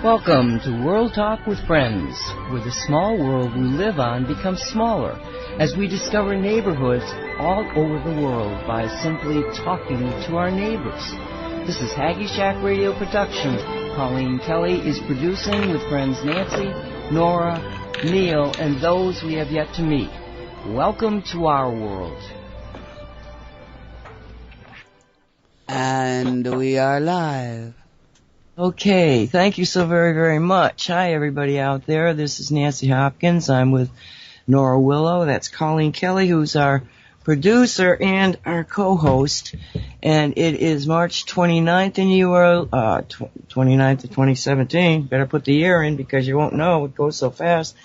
Welcome to World Talk with Friends, where the small world we live on becomes smaller as we discover neighborhoods all over the world by simply talking to our neighbors. This is Haggy Shack Radio production. Colleen Kelly is producing with friends Nancy, Nora, Neil, and those we have yet to meet. Welcome to our world. And we are live. Okay, thank you so very, very much. Hi, everybody out there. This is Nancy Hopkins. I'm with Nora Willow. That's Colleen Kelly, who's our producer and our co-host. And it is March 29th, and you are 29th of 2017. Better put the year in because you won't know. It goes so fast.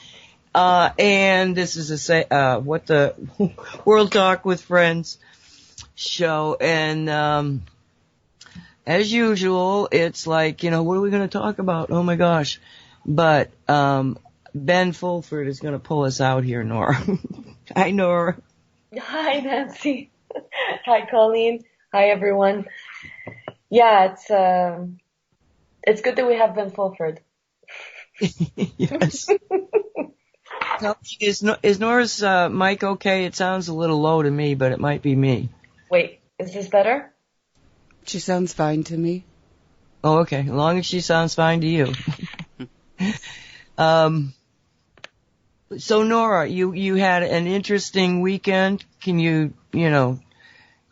And this is what the World Talk with Friends show. And as usual, it's like, what are we going to talk about? Oh, my gosh. But Ben Fulford is going to pull us out here, Nora. Hi, Nora. Hi, Nancy. Hi, Colleen. Hi, everyone. Yeah, it's good that we have Ben Fulford. Yes. Is Nora's mic okay? It sounds a little low to me, but it might be me. Wait, is this better? She sounds fine to me. Oh, okay. As long as she sounds fine to you. So Nora, you had an interesting weekend. Can you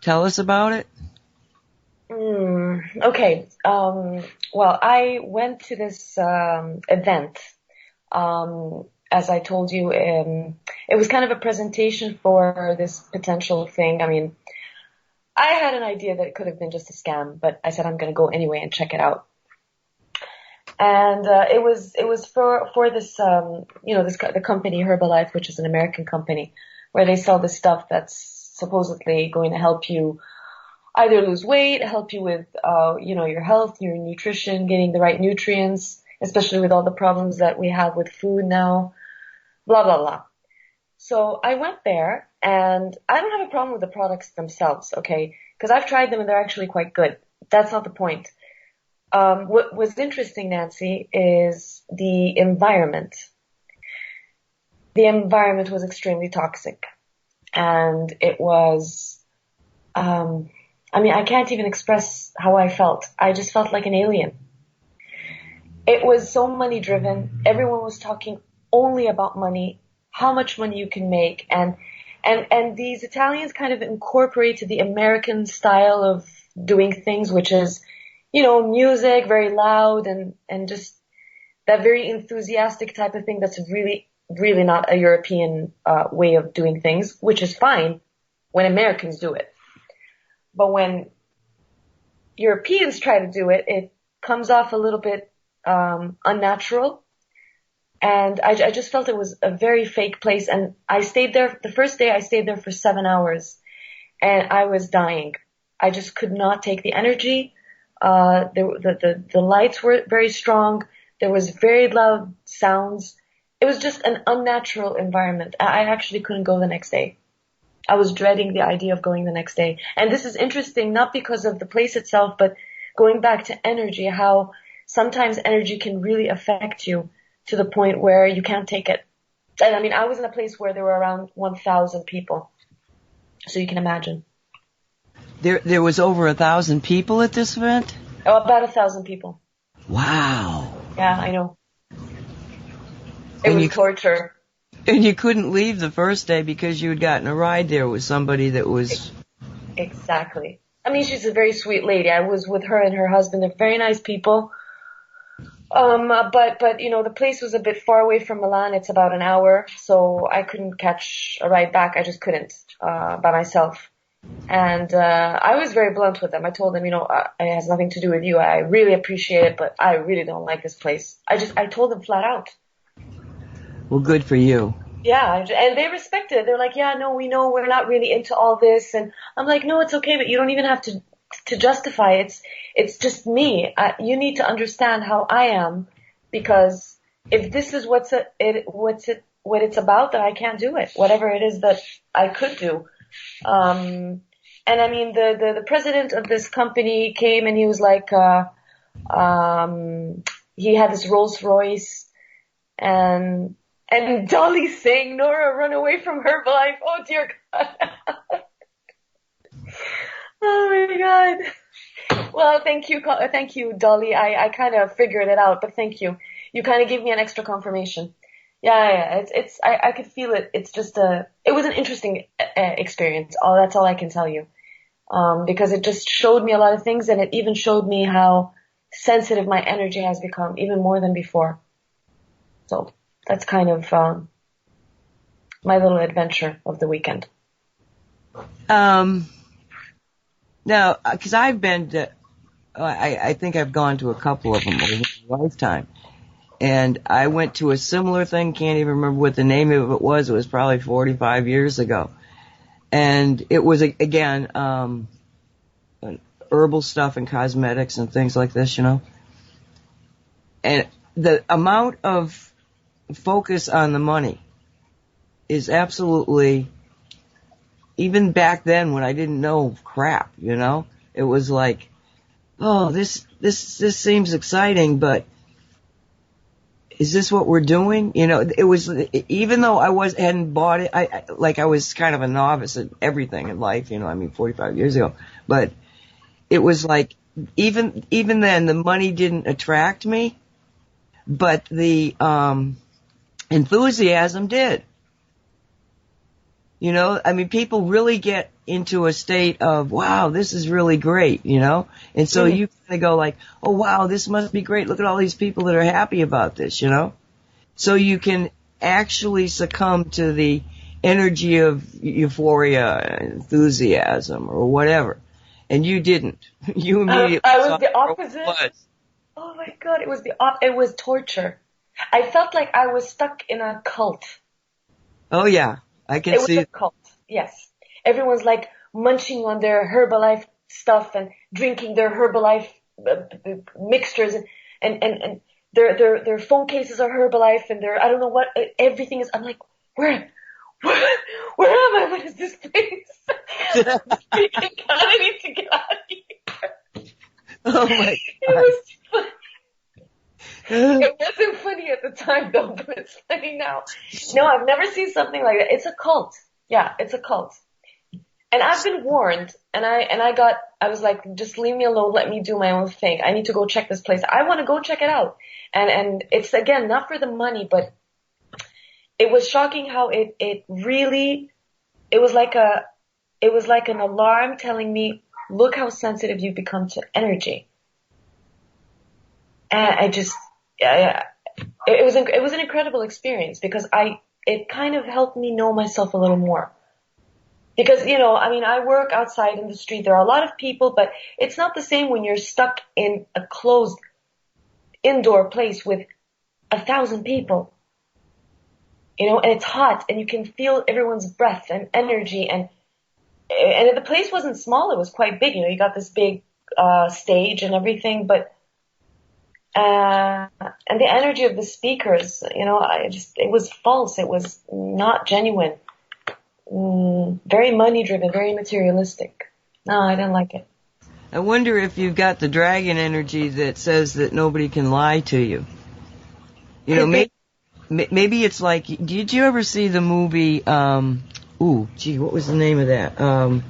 tell us about it? Okay. Well, I went to this event. As I told you, it was kind of a presentation for this potential thing. I mean, I had an idea that it could have been just a scam, but I said I'm going to go anyway and check it out. And it was for this the company Herbalife, which is an American company, where they sell this stuff that's supposedly going to help you either lose weight, help you with your health, your nutrition, getting the right nutrients, especially with all the problems that we have with food now, blah blah blah. So I went there, and I don't have a problem with the products themselves, okay? Because I've tried them and they're actually quite good. That's not the point. What was interesting, Nancy, is the environment. The environment was extremely toxic. And it was, I can't even express how I felt. I just felt like an alien. It was so money driven. Everyone was talking only about money, how much money you can make, and these Italians kind of incorporated the American style of doing things, which is, music, very loud, and just that very enthusiastic type of thing that's really, really not a European way of doing things, which is fine when Americans do it. But when Europeans try to do it, it comes off a little bit unnatural. And I just felt it was a very fake place. And I stayed there, the first day I stayed there for 7 hours, and I was dying. I just could not take the energy. The lights were very strong. There was very loud sounds. It was just an unnatural environment. I actually couldn't go the next day. I was dreading the idea of going the next day. And this is interesting, not because of the place itself, but going back to energy, how sometimes energy can really affect you to the point where you can't take it. And I was in a place where there were around 1,000 people. So you can imagine. There was over 1,000 people at this event? Oh, about 1,000 people. Wow. Yeah, I know. It was torture. And you couldn't leave the first day because you had gotten a ride there with somebody that was... Exactly. She's a very sweet lady. I was with her and her husband. They're very nice people. But the place was a bit far away from Milan. It's about an hour, so I couldn't catch a ride back. I just couldn't, by myself. And, I was very blunt with them. I told them, it has nothing to do with you. I really appreciate it, but I really don't like this place. I told them flat out. Well, good for you. Yeah, and they respected it. They're like, yeah, no, we know we're not really into all this. And I'm like, no, it's okay, but you don't even have to justify it. It's just me. You need to understand how I am, because if this is what it's about, then I can't do it. Whatever it is that I could do. And the president of this company came and he was like, he had this Rolls Royce, and Dolly saying, "Nora, run away from Herbalife." Oh dear God. Oh my God. Well, thank you, Dolly. I kind of figured it out, but thank you. You kind of gave me an extra confirmation. Yeah. I could feel it. It's just it was an interesting experience. That's all I can tell you. Because it just showed me a lot of things, and it even showed me how sensitive my energy has become, even more than before. So that's kind of my little adventure of the weekend. Now, because I've been to, I think I've gone to a couple of them over my lifetime. And I went to a similar thing, can't even remember what the name of it was. It was probably 45 years ago. And it was, again, herbal stuff and cosmetics and things like this, you know. And the amount of focus on the money is absolutely, even back then when I didn't know crap, you know, it was like, oh, this seems exciting, but is this what we're doing? You know, it was, even though hadn't bought it, I was kind of a novice at everything in life, you know, I mean, 45 years ago, but it was like, even then the money didn't attract me, but the, enthusiasm did. You know, I mean, people really get into a state of, wow, this is really great, you know? And so you kind of go like, oh, wow, this must be great. Look at all these people that are happy about this, you know? So you can actually succumb to the energy of euphoria, enthusiasm, or whatever. And you didn't. You immediately I was saw the opposite. What it was. Oh my God, it was torture. I felt like I was stuck in a cult. Oh, yeah. I can see. It was a cult, yes. Everyone's like munching on their Herbalife stuff and drinking their Herbalife mixtures, and their phone cases are Herbalife, and I don't know what, everything is. I'm like, where am I? What is this place? I need to get out of here. Oh my God. It wasn't funny at the time though, but it's funny now. No, I've never seen something like that. It's a cult. Yeah, it's a cult. And I've been warned, and I was like, just leave me alone, let me do my own thing. I need to go check this place. I want to go check it out. And it's, again, not for the money, but it was shocking how it was like an alarm telling me, look how sensitive you've become to energy. And it was an incredible experience, because it kind of helped me know myself a little more. Because, you know, I mean, I work outside in the street. There are a lot of people, but it's not the same when you're stuck in a closed indoor place with 1,000 people. You know, and it's hot, and you can feel everyone's breath and energy, and the place wasn't small, it was quite big. You know, you got this big stage and everything, but and the energy of the speakers, you know, it was false. It was not genuine. Very money driven, very materialistic. No, I didn't like it. I wonder if you've got the dragon energy that says that nobody can lie to you. You know, maybe it's like, did you ever see the movie, what was the name of that?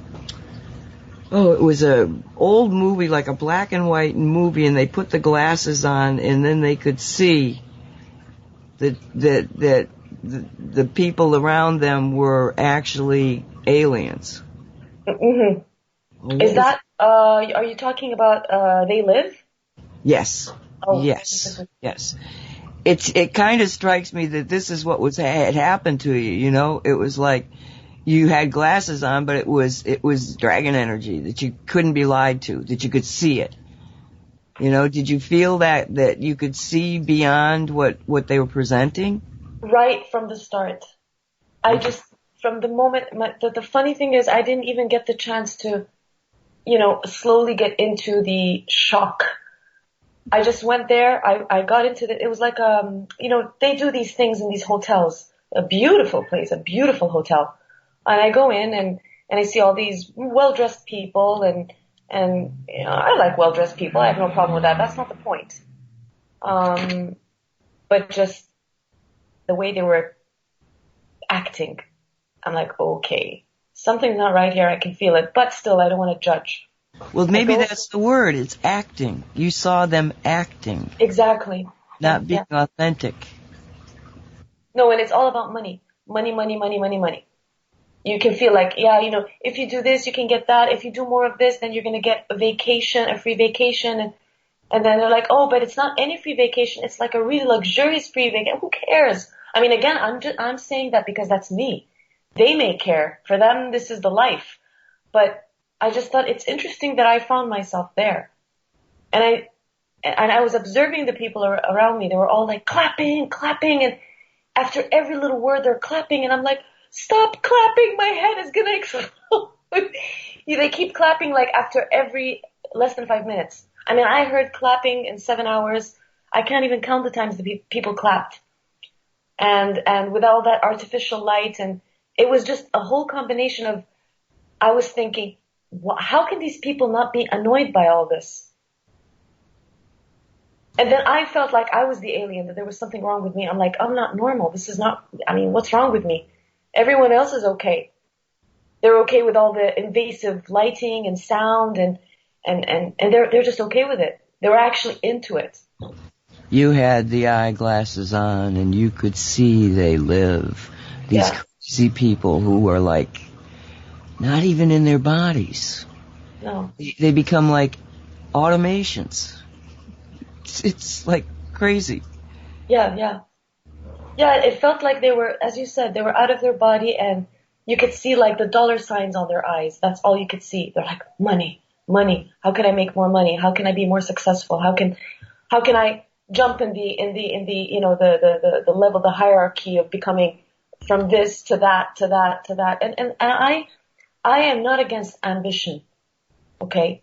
It was a old movie, like a black and white movie, and they put the glasses on, and then they could see that the people around them were actually aliens. Mm-hmm. Is that, are you talking about, They Live? Yes. Oh. Yes. It kind of strikes me that this is what had happened to you, you know? It was like you had glasses on, but it was dragon energy, that you couldn't be lied to, that you could see it. You know, did you feel that you could see beyond what they were presenting? Right from the start. From the moment, the funny thing is, I didn't even get the chance to, you know, slowly get into the shock. I just went there, I got into it was like, you know, they do these things in these hotels. A beautiful place, a beautiful hotel. And I go in and I see all these well-dressed people, and, you know, I like well-dressed people. I have no problem with that. That's not the point. But just the way they were acting, I'm like, okay, something's not right here. I can feel it, but still, I don't want to judge. Well, maybe that's the word. It's acting. You saw them acting. Exactly. Not being authentic. No, and it's all about money. Money, money, money, money, money. You can feel like, yeah, you know, if you do this, you can get that. If you do more of this, then you're going to get a vacation, a free vacation. And then they're like, oh, but it's not any free vacation. It's like a really luxurious free vacation. Who cares? I mean, again, I'm saying that because that's me. They may care. For them, this is the life. But I just thought it's interesting that I found myself there. And I was observing the people around me. They were all like clapping, clapping. And after every little word, they're clapping. And I'm like, stop clapping. My head is going to explode. They keep clapping like after every less than 5 minutes. I mean, I heard clapping in 7 hours. I can't even count the times the people clapped. And with all that artificial light, and it was just a whole combination of, I was thinking, how can these people not be annoyed by all this? And then I felt like I was the alien, that there was something wrong with me. I'm like, I'm not normal. This is not, I mean, what's wrong with me? Everyone else is okay. They're okay with all the invasive lighting and sound, and they're just okay with it. They were actually into it. You had the eyeglasses on, and you could see they live. These crazy people who were like, not even in their bodies. No. They become like automations. It's like crazy. Yeah, it felt like they were, as you said, they were out of their body, and you could see like the dollar signs on their eyes. That's all you could see. They're like, money, money. How can I make more money? How can I be more successful? How can I jump in the you know, the level, the hierarchy of becoming from this to that. And I am not against ambition. Okay.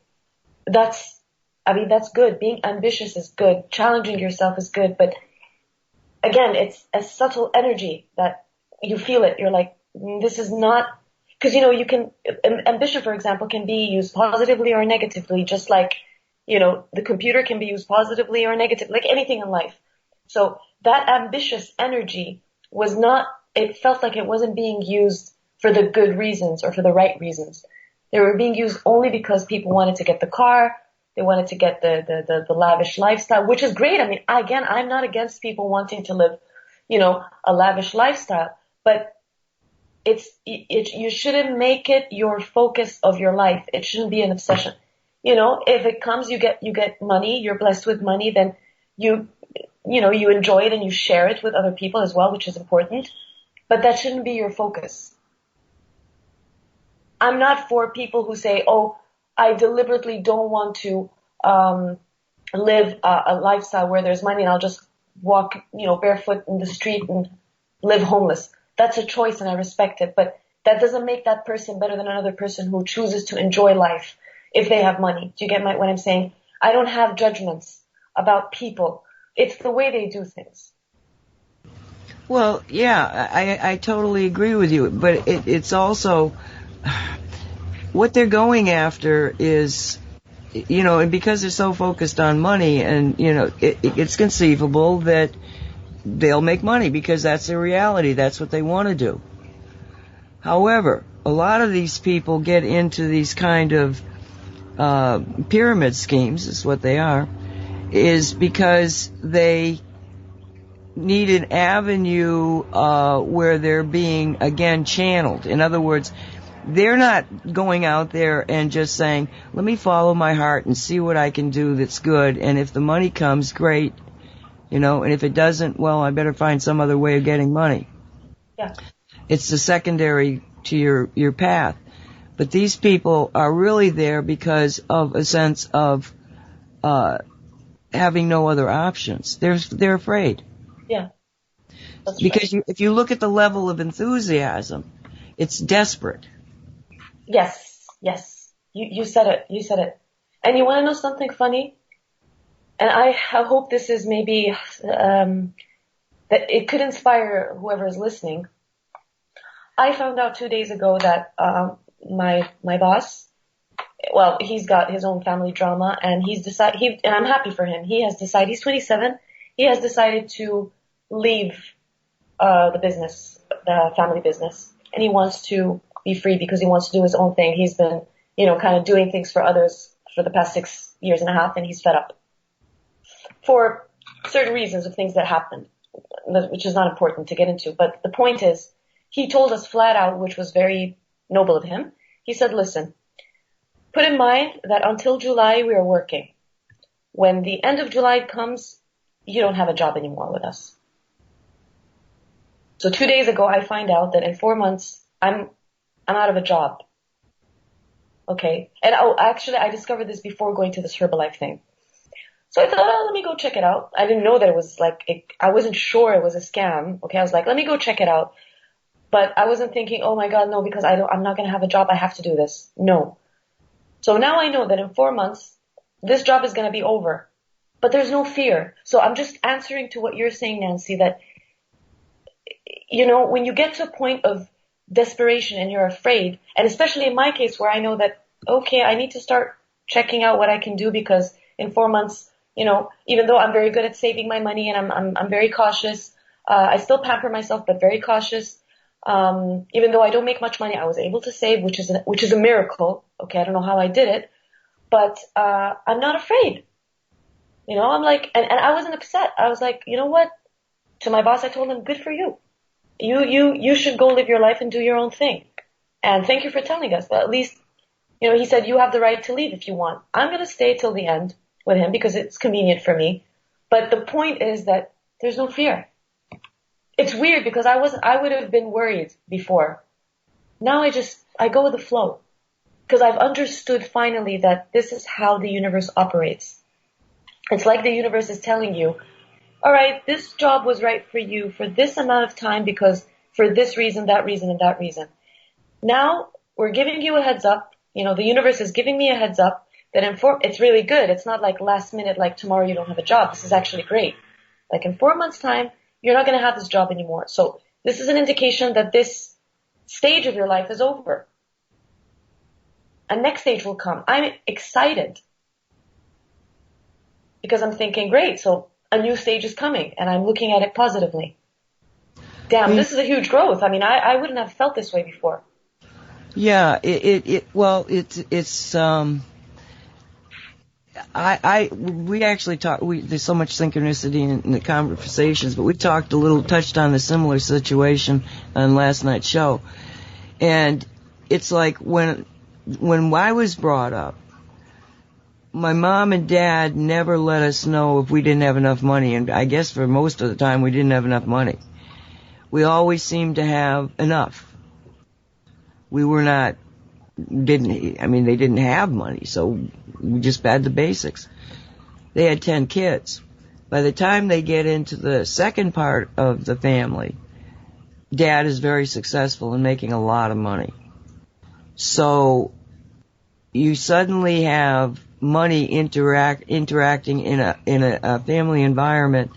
That's good. Being ambitious is good. Challenging yourself is good. But again, it's a subtle energy that you feel it. You're like, this is not, because, you know, you can, ambition, for example, can be used positively or negatively, just like, you know, the computer can be used positively or negatively, like anything in life. So that ambitious energy was not, it felt like it wasn't being used for the good reasons or for the right reasons. They were being used only because people wanted to get the car, they wanted to get the lavish lifestyle, which is great. I mean, again, I'm not against people wanting to live, you know, a lavish lifestyle, but you shouldn't make it your focus of your life. It shouldn't be an obsession. You know, if it comes, you get money, you're blessed with money, then you enjoy it and you share it with other people as well, which is important. But that shouldn't be your focus. I'm not for people who say, oh, I deliberately don't want to live a lifestyle where there's money and I'll just walk, you know, barefoot in the street and live homeless. That's a choice and I respect it. But that doesn't make that person better than another person who chooses to enjoy life if they have money. Do you get what I'm saying? I don't have judgments about people. It's the way they do things. Well, yeah, I totally agree with you. But it's also, what they're going after is, you know, and because they're so focused on money, and, you know, it's conceivable that they'll make money because that's their reality. That's what they want to do. However, a lot of these people get into these kind of pyramid schemes, is what they are, is because they need an avenue where they're being, again, channeled. In other words, they're not going out there and just saying, let me follow my heart and see what I can do that's good, and if the money comes, great, you know, and if it doesn't, well, I better find some other way of getting money. Yeah. It's the secondary to your path. But these people are really there because of a sense of having no other options. They're afraid. Yeah. That's because right. if you look at the level of enthusiasm, it's desperate. Yes. You said it. And you want to know something funny? And I hope this is maybe that it could inspire whoever is listening. I found out 2 days ago that my boss, well, he's got his own family drama, and and I'm happy for him. He has decided, he's 27, he has decided to leave the business, the family business, and he wants to be free because he wants to do his own thing. He's been, kind of doing things for others for the past 6 years and a half, and he's fed up for certain reasons of things that happened, which is not important to get into. But the point is, he told us flat out, which was very noble of him. He said, listen, put in mind that until July we are working. When the end of July comes, you don't have a job anymore with us. So 2 days ago, I find out that in 4 months, I'm out of a job. Okay. And actually, I discovered this before going to this Herbalife thing. So I thought, let me go check it out. I didn't know that it was I wasn't sure it was a scam. Okay. I was like, let me go check it out. But I wasn't thinking, oh my God, no, because I'm not going to have a job. I have to do this. No. So now I know that in 4 months, this job is going to be over. But there's no fear. So I'm just answering to what you're saying, Nancy, that, when you get to a point of desperation and you're afraid, and especially in my case where I know that, okay, I need to start checking out what I can do because in 4 months, even though I'm very good at saving my money and I'm very cautious, I still pamper myself, but very cautious. Even though I don't make much money, I was able to save, which is a miracle. Okay. I don't know how I did it, but, I'm not afraid. I'm like, and I wasn't upset. I was like, you know what? To my boss, I told him, good for you. You should go live your life and do your own thing. And thank you for telling us. Well, at least, he said, you have the right to leave if you want. I'm going to stay till the end with him because it's convenient for me. But the point is that there's no fear. It's weird because I would have been worried before. Now I go with the flow because I've understood finally that this is how the universe operates. It's like the universe is telling you, all right, this job was right for you for this amount of time because for this reason, that reason, and that reason. Now we're giving you a heads up. The universe is giving me a heads up that it's really good. It's not like last minute, like tomorrow you don't have a job. This is actually great. Like in 4 months' time, you're not going to have this job anymore. So this is an indication that this stage of your life is over. A next stage will come. I'm excited because I'm thinking, great, so a new stage is coming, and I'm looking at it positively. Damn, this is a huge growth. I mean, I wouldn't have felt this way before. Yeah, we actually talked, there's so much synchronicity in the conversations, but we touched on the similar situation on last night's show. And it's like when I was brought up, my mom and dad never let us know if we didn't have enough money, and I guess for most of the time we didn't have enough money. We always seemed to have enough. We they didn't have money, so we just had the basics. They had 10 kids. By the time they get into the second part of the family, Dad is very successful in making a lot of money. So you suddenly have money interacting in a family environment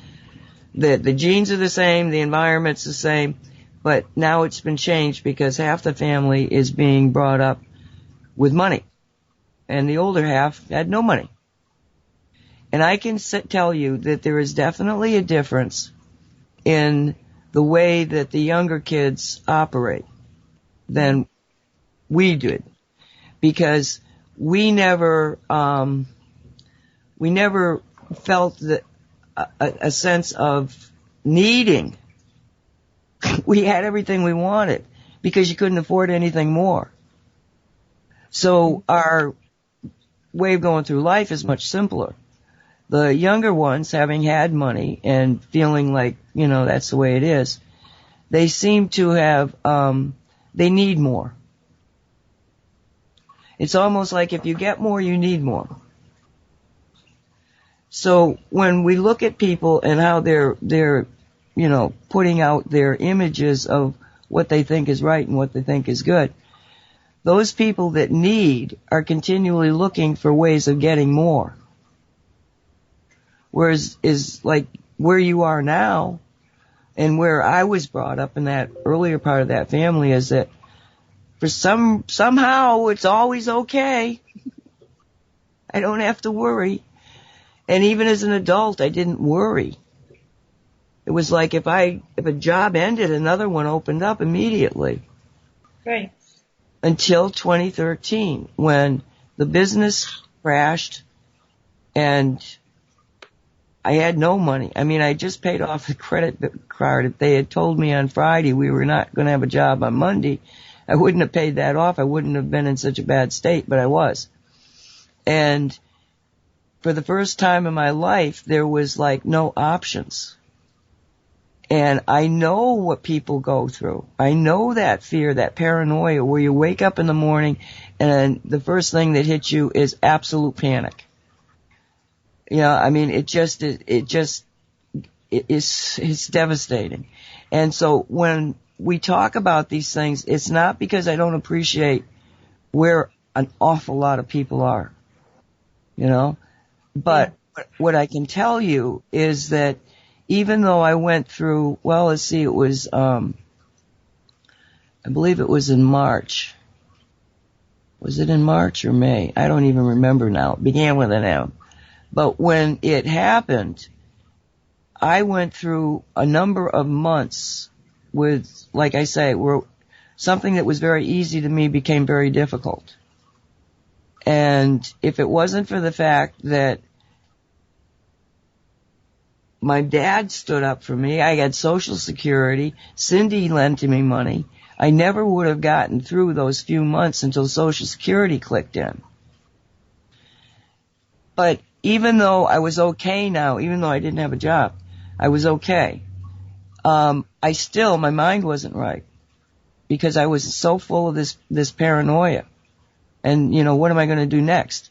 that the genes are the same, the environment's the same, but now it's been changed because half the family is being brought up with money, and the older half had no money. And I can tell you that there is definitely a difference in the way that the younger kids operate than we did, because we never felt a sense of needing. We had everything we wanted because you couldn't afford anything more. So our way of going through life is much simpler. The younger ones, having had money and feeling like, that's the way it is, they seem to have, they need more. It's almost like if you get more, you need more. So when we look at people and how they're putting out their images of what they think is right and what they think is good, those people that need are continually looking for ways of getting more. Whereas is like where you are now and where I was brought up in that earlier part of that family is that for somehow it's always okay. I don't have to worry. And even as an adult, I didn't worry. It was like if a job ended, another one opened up immediately. Right. Until 2013, when the business crashed and I had no money. I mean, I just paid off the credit card. If they had told me on Friday we were not going to have a job on Monday, I wouldn't have paid that off. I wouldn't have been in such a bad state, but I was. And for the first time in my life, there was like no options. And I know what people go through. I know that fear, that paranoia, where you wake up in the morning and the first thing that hits you is absolute panic. You know, I mean, it's devastating. And so when we talk about these things, it's not because I don't appreciate where an awful lot of people are, you know, but what I can tell you is that even though I went through, well, let's see, it was, I believe it was in March. Was it in March or May? I don't even remember now. It began with an M. But when it happened, I went through a number of months with, like I say, where something that was very easy to me became very difficult. And if it wasn't for the fact that my dad stood up for me, I had Social Security, Cindy lent me money, I never would have gotten through those few months until Social Security clicked in. But even though I was okay now, even though I didn't have a job, I was okay. My mind wasn't right because I was so full of this paranoia. And, you know, what am I going to do next?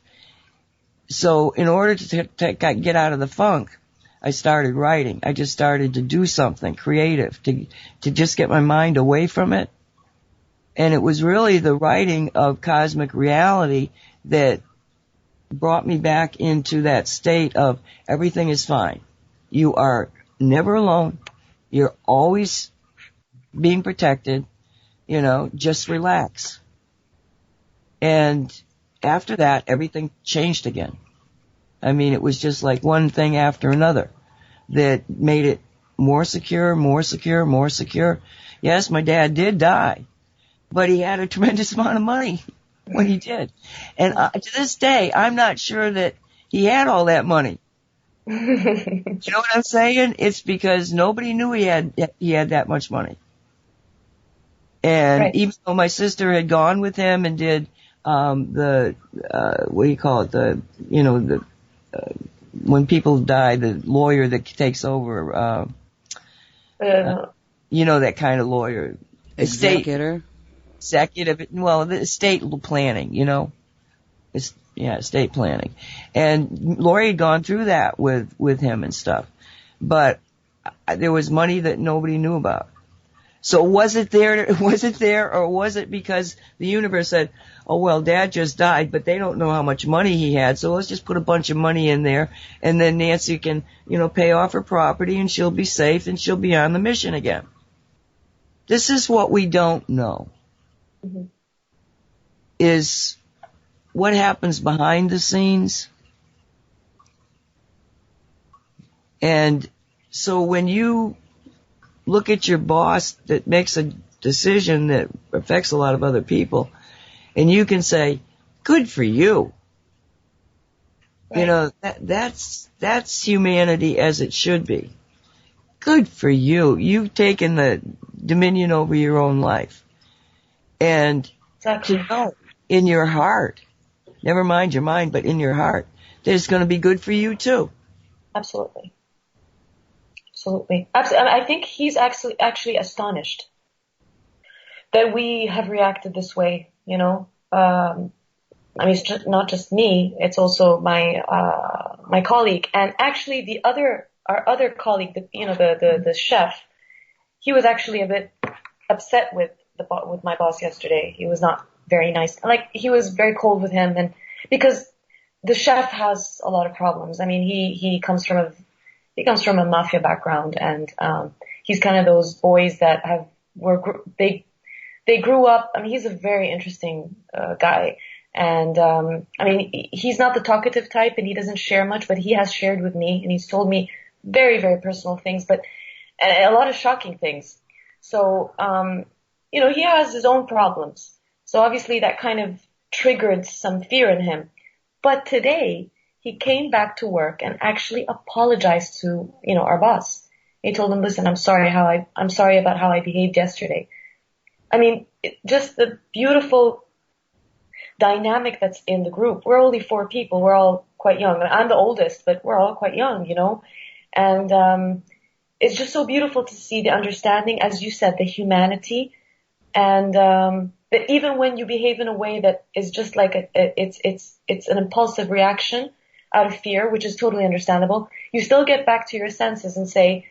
So in order to get out of the funk, I started writing. I just started to do something creative to just get my mind away from it. And it was really the writing of Cosmic Reality that brought me back into that state of everything is fine. You are never alone. You're always being protected. You know, just relax. And after that, everything changed again. I mean, it was just like one thing after another that made it more secure, more secure, more secure. Yes, my dad did die, but he had a tremendous amount of money when he did. And to this day, I'm not sure that he had all that money. You know what I'm saying? It's because nobody knew he had that much money. And even though my sister had gone with him and did what do you call it? When people die, the lawyer that takes over, that kind of lawyer. Executive, well, the estate planning, you know. Estate planning. And Lori had gone through that with him and stuff. But there was money that nobody knew about. So was it there, or was it because the universe said, oh, well, Dad just died, but they don't know how much money he had, so let's just put a bunch of money in there, and then Nancy can, pay off her property, and she'll be safe, and she'll be on the mission again. This is what we don't know, is what happens behind the scenes. And so when you look at your boss that makes a decision that affects a lot of other people, and you can say, good for you. Right. That's humanity as it should be. Good for you. You've taken the dominion over your own life. And to know in your heart, never mind your mind, but in your heart, that it's going to be good for you too. Absolutely. I think he's actually astonished that we have reacted this way, it's not just me, it's also my colleague, and actually our other colleague, the chef, he was actually a bit upset with my boss yesterday. He was not very nice. Like, he was very cold with him, and because the chef has a lot of problems. I mean, he comes from a mafia background, and he's kind of those boys that they grew up. I mean, he's a very interesting guy, and he's not the talkative type, and he doesn't share much, but he has shared with me, and he's told me very, very personal things. But and a lot of shocking things. So, he has his own problems. So obviously that kind of triggered some fear in him. But today he came back to work and actually apologized to, our boss. He told him, listen, I'm sorry about how I behaved yesterday. I mean, just the beautiful dynamic that's in the group. We're only 4 people. We're all quite young. I'm the oldest, but we're all quite young, and, it's just so beautiful to see the understanding, as you said, the humanity, and, that even when you behave in a way that is just like it's an impulsive reaction out of fear, which is totally understandable, you still get back to your senses and say,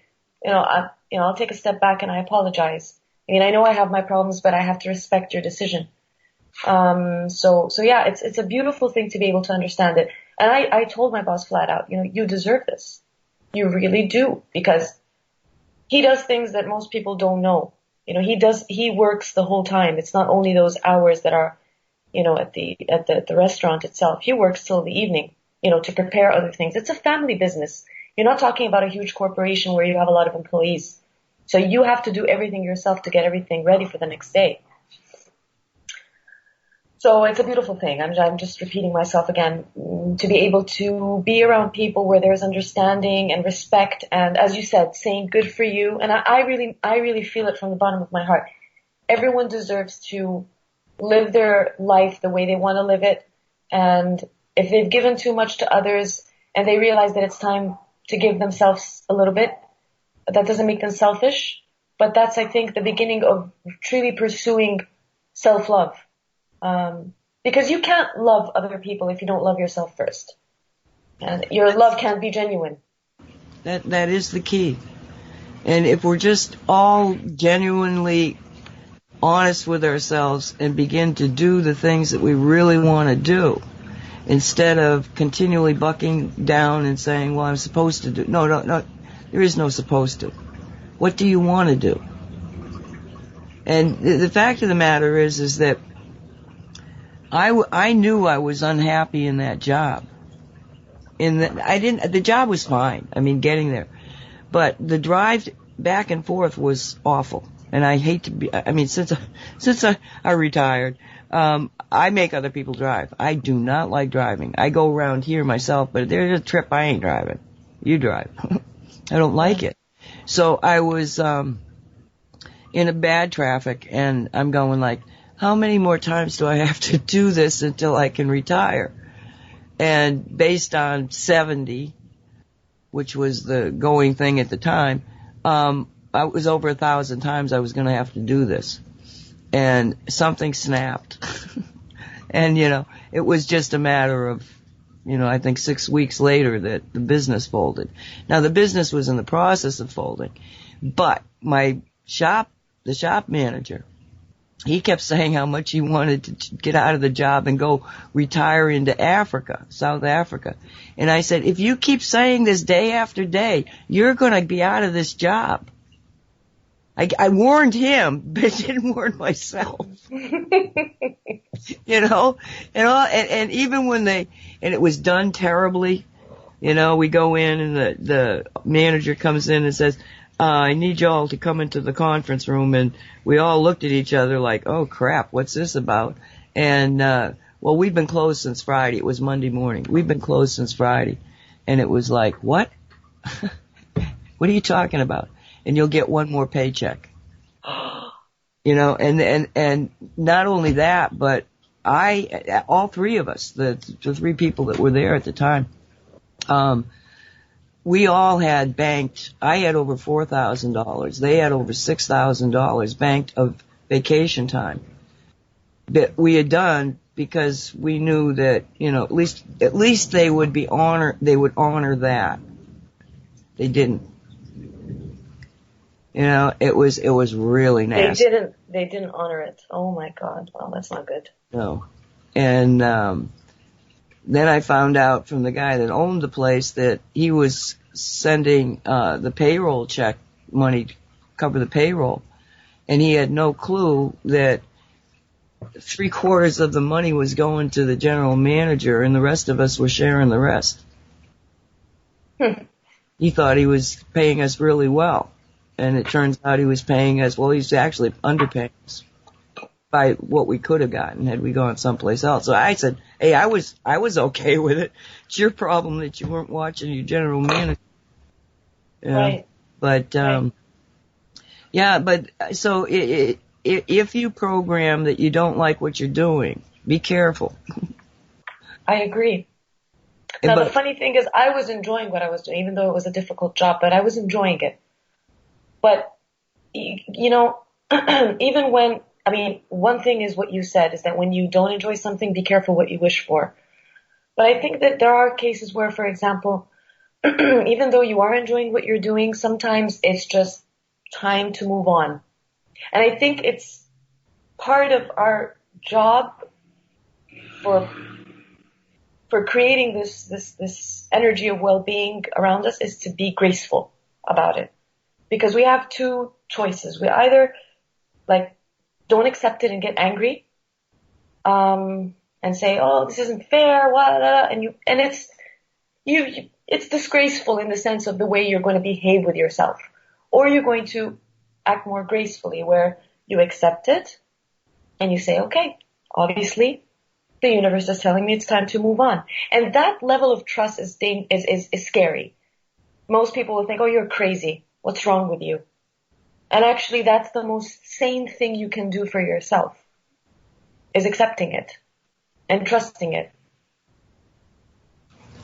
I'll take a step back and I apologize. I mean, I know I have my problems, but I have to respect your decision. So yeah, it's a beautiful thing to be able to understand it. And I told my boss flat out, you deserve this. You really do, because he does things that most people don't know. He works the whole time. It's not only those hours that are, at the restaurant itself. He works till the evening, to prepare other things. It's a family business. You're not talking about a huge corporation where you have a lot of employees. So you have to do everything yourself to get everything ready for the next day. So it's a beautiful thing. I'm just repeating myself again, to be able to be around people where there's understanding and respect, and as you said, saying good for you. And I really feel it from the bottom of my heart. Everyone deserves to live their life the way they want to live it. And if they've given too much to others and they realize that it's time to give themselves a little bit, that doesn't make them selfish. But that's, I think, the beginning of truly pursuing self-love. Because you can't love other people if you don't love yourself first. And your love can't be genuine. That is the key. And if we're just all genuinely honest with ourselves and begin to do the things that we really want to do, instead of continually bucking down and saying, well, I'm supposed to do. No, there is no supposed to. What do you want to do? And the fact of the matter is that I knew I was unhappy in that job. The job was fine. I mean, getting there. But the drive back and forth was awful. And I hate to be, since I retired, I make other people drive. I do not like driving. I go around here myself, but there's a trip I ain't driving. You drive. I don't like it. So I was, in a bad traffic, and I'm going like, how many more times do I have to do this until I can retire? And based on 70, which was the going thing at the time, I was over 1,000 times I was going to have to do this. And something snapped. And, it was just a matter of, I think 6 weeks later that the business folded. Now, the business was in the process of folding. But the shop manager, he kept saying how much he wanted to get out of the job and go retire into Africa, South Africa. And I said, if you keep saying this day after day, you're going to be out of this job. I warned him, but I didn't warn myself. And even when and it was done terribly, we go in and the manager comes in and says, I need y'all to come into the conference room, and we all looked at each other like, oh crap, what's this about? And, well, we've been closed since Friday. It was Monday morning. We've been closed since Friday. And it was like, what? What are you talking about? And you'll get one more paycheck. And not only that, but all 3 of us, the 3 people that were there at the time, we all had banked. I had over $4,000. They had over $6,000 banked of vacation time that we had done because we knew that, at least they would honor that. They didn't. It was really nasty. They didn't honor it. Oh my God. Well, that's not good. No. And, then I found out from the guy that owned the place that he was sending, the payroll check money to cover the payroll. And he had no clue that 3/4 of the money was going to the general manager and the rest of us were sharing the rest. He thought he was paying us really well. And it turns out he was paying us, well, he's actually underpaying us by what we could have gotten had we gone someplace else. So I said, hey, I was okay with it. It's your problem that you weren't watching your general manager. Yeah. Right. But, yeah, but so if you program that you don't like what you're doing, be careful. I agree. Now, the funny thing is I was enjoying what I was doing, even though it was a difficult job, but I was enjoying it. But, you know, even when, I mean, one thing is what you said, is that when you don't enjoy something, be careful what you wish for. But I think that there are cases where, for example, even though you are enjoying what you're doing, sometimes it's just time to move on. And I think it's part of our job for creating this energy of well-being around us is to be graceful about it. Because we have two choices. We either don't accept it and get angry, and say, oh, this isn't fair, and it's disgraceful in the sense of the way you're going to behave with yourself. Or you're going to act more gracefully, where you accept it and you say, okay, obviously the universe is telling me it's time to move on. And that level of trust is scary. Most people will think, oh, you're crazy. What's wrong with you? And actually, that's the most sane thing you can do for yourself, is accepting it and trusting it.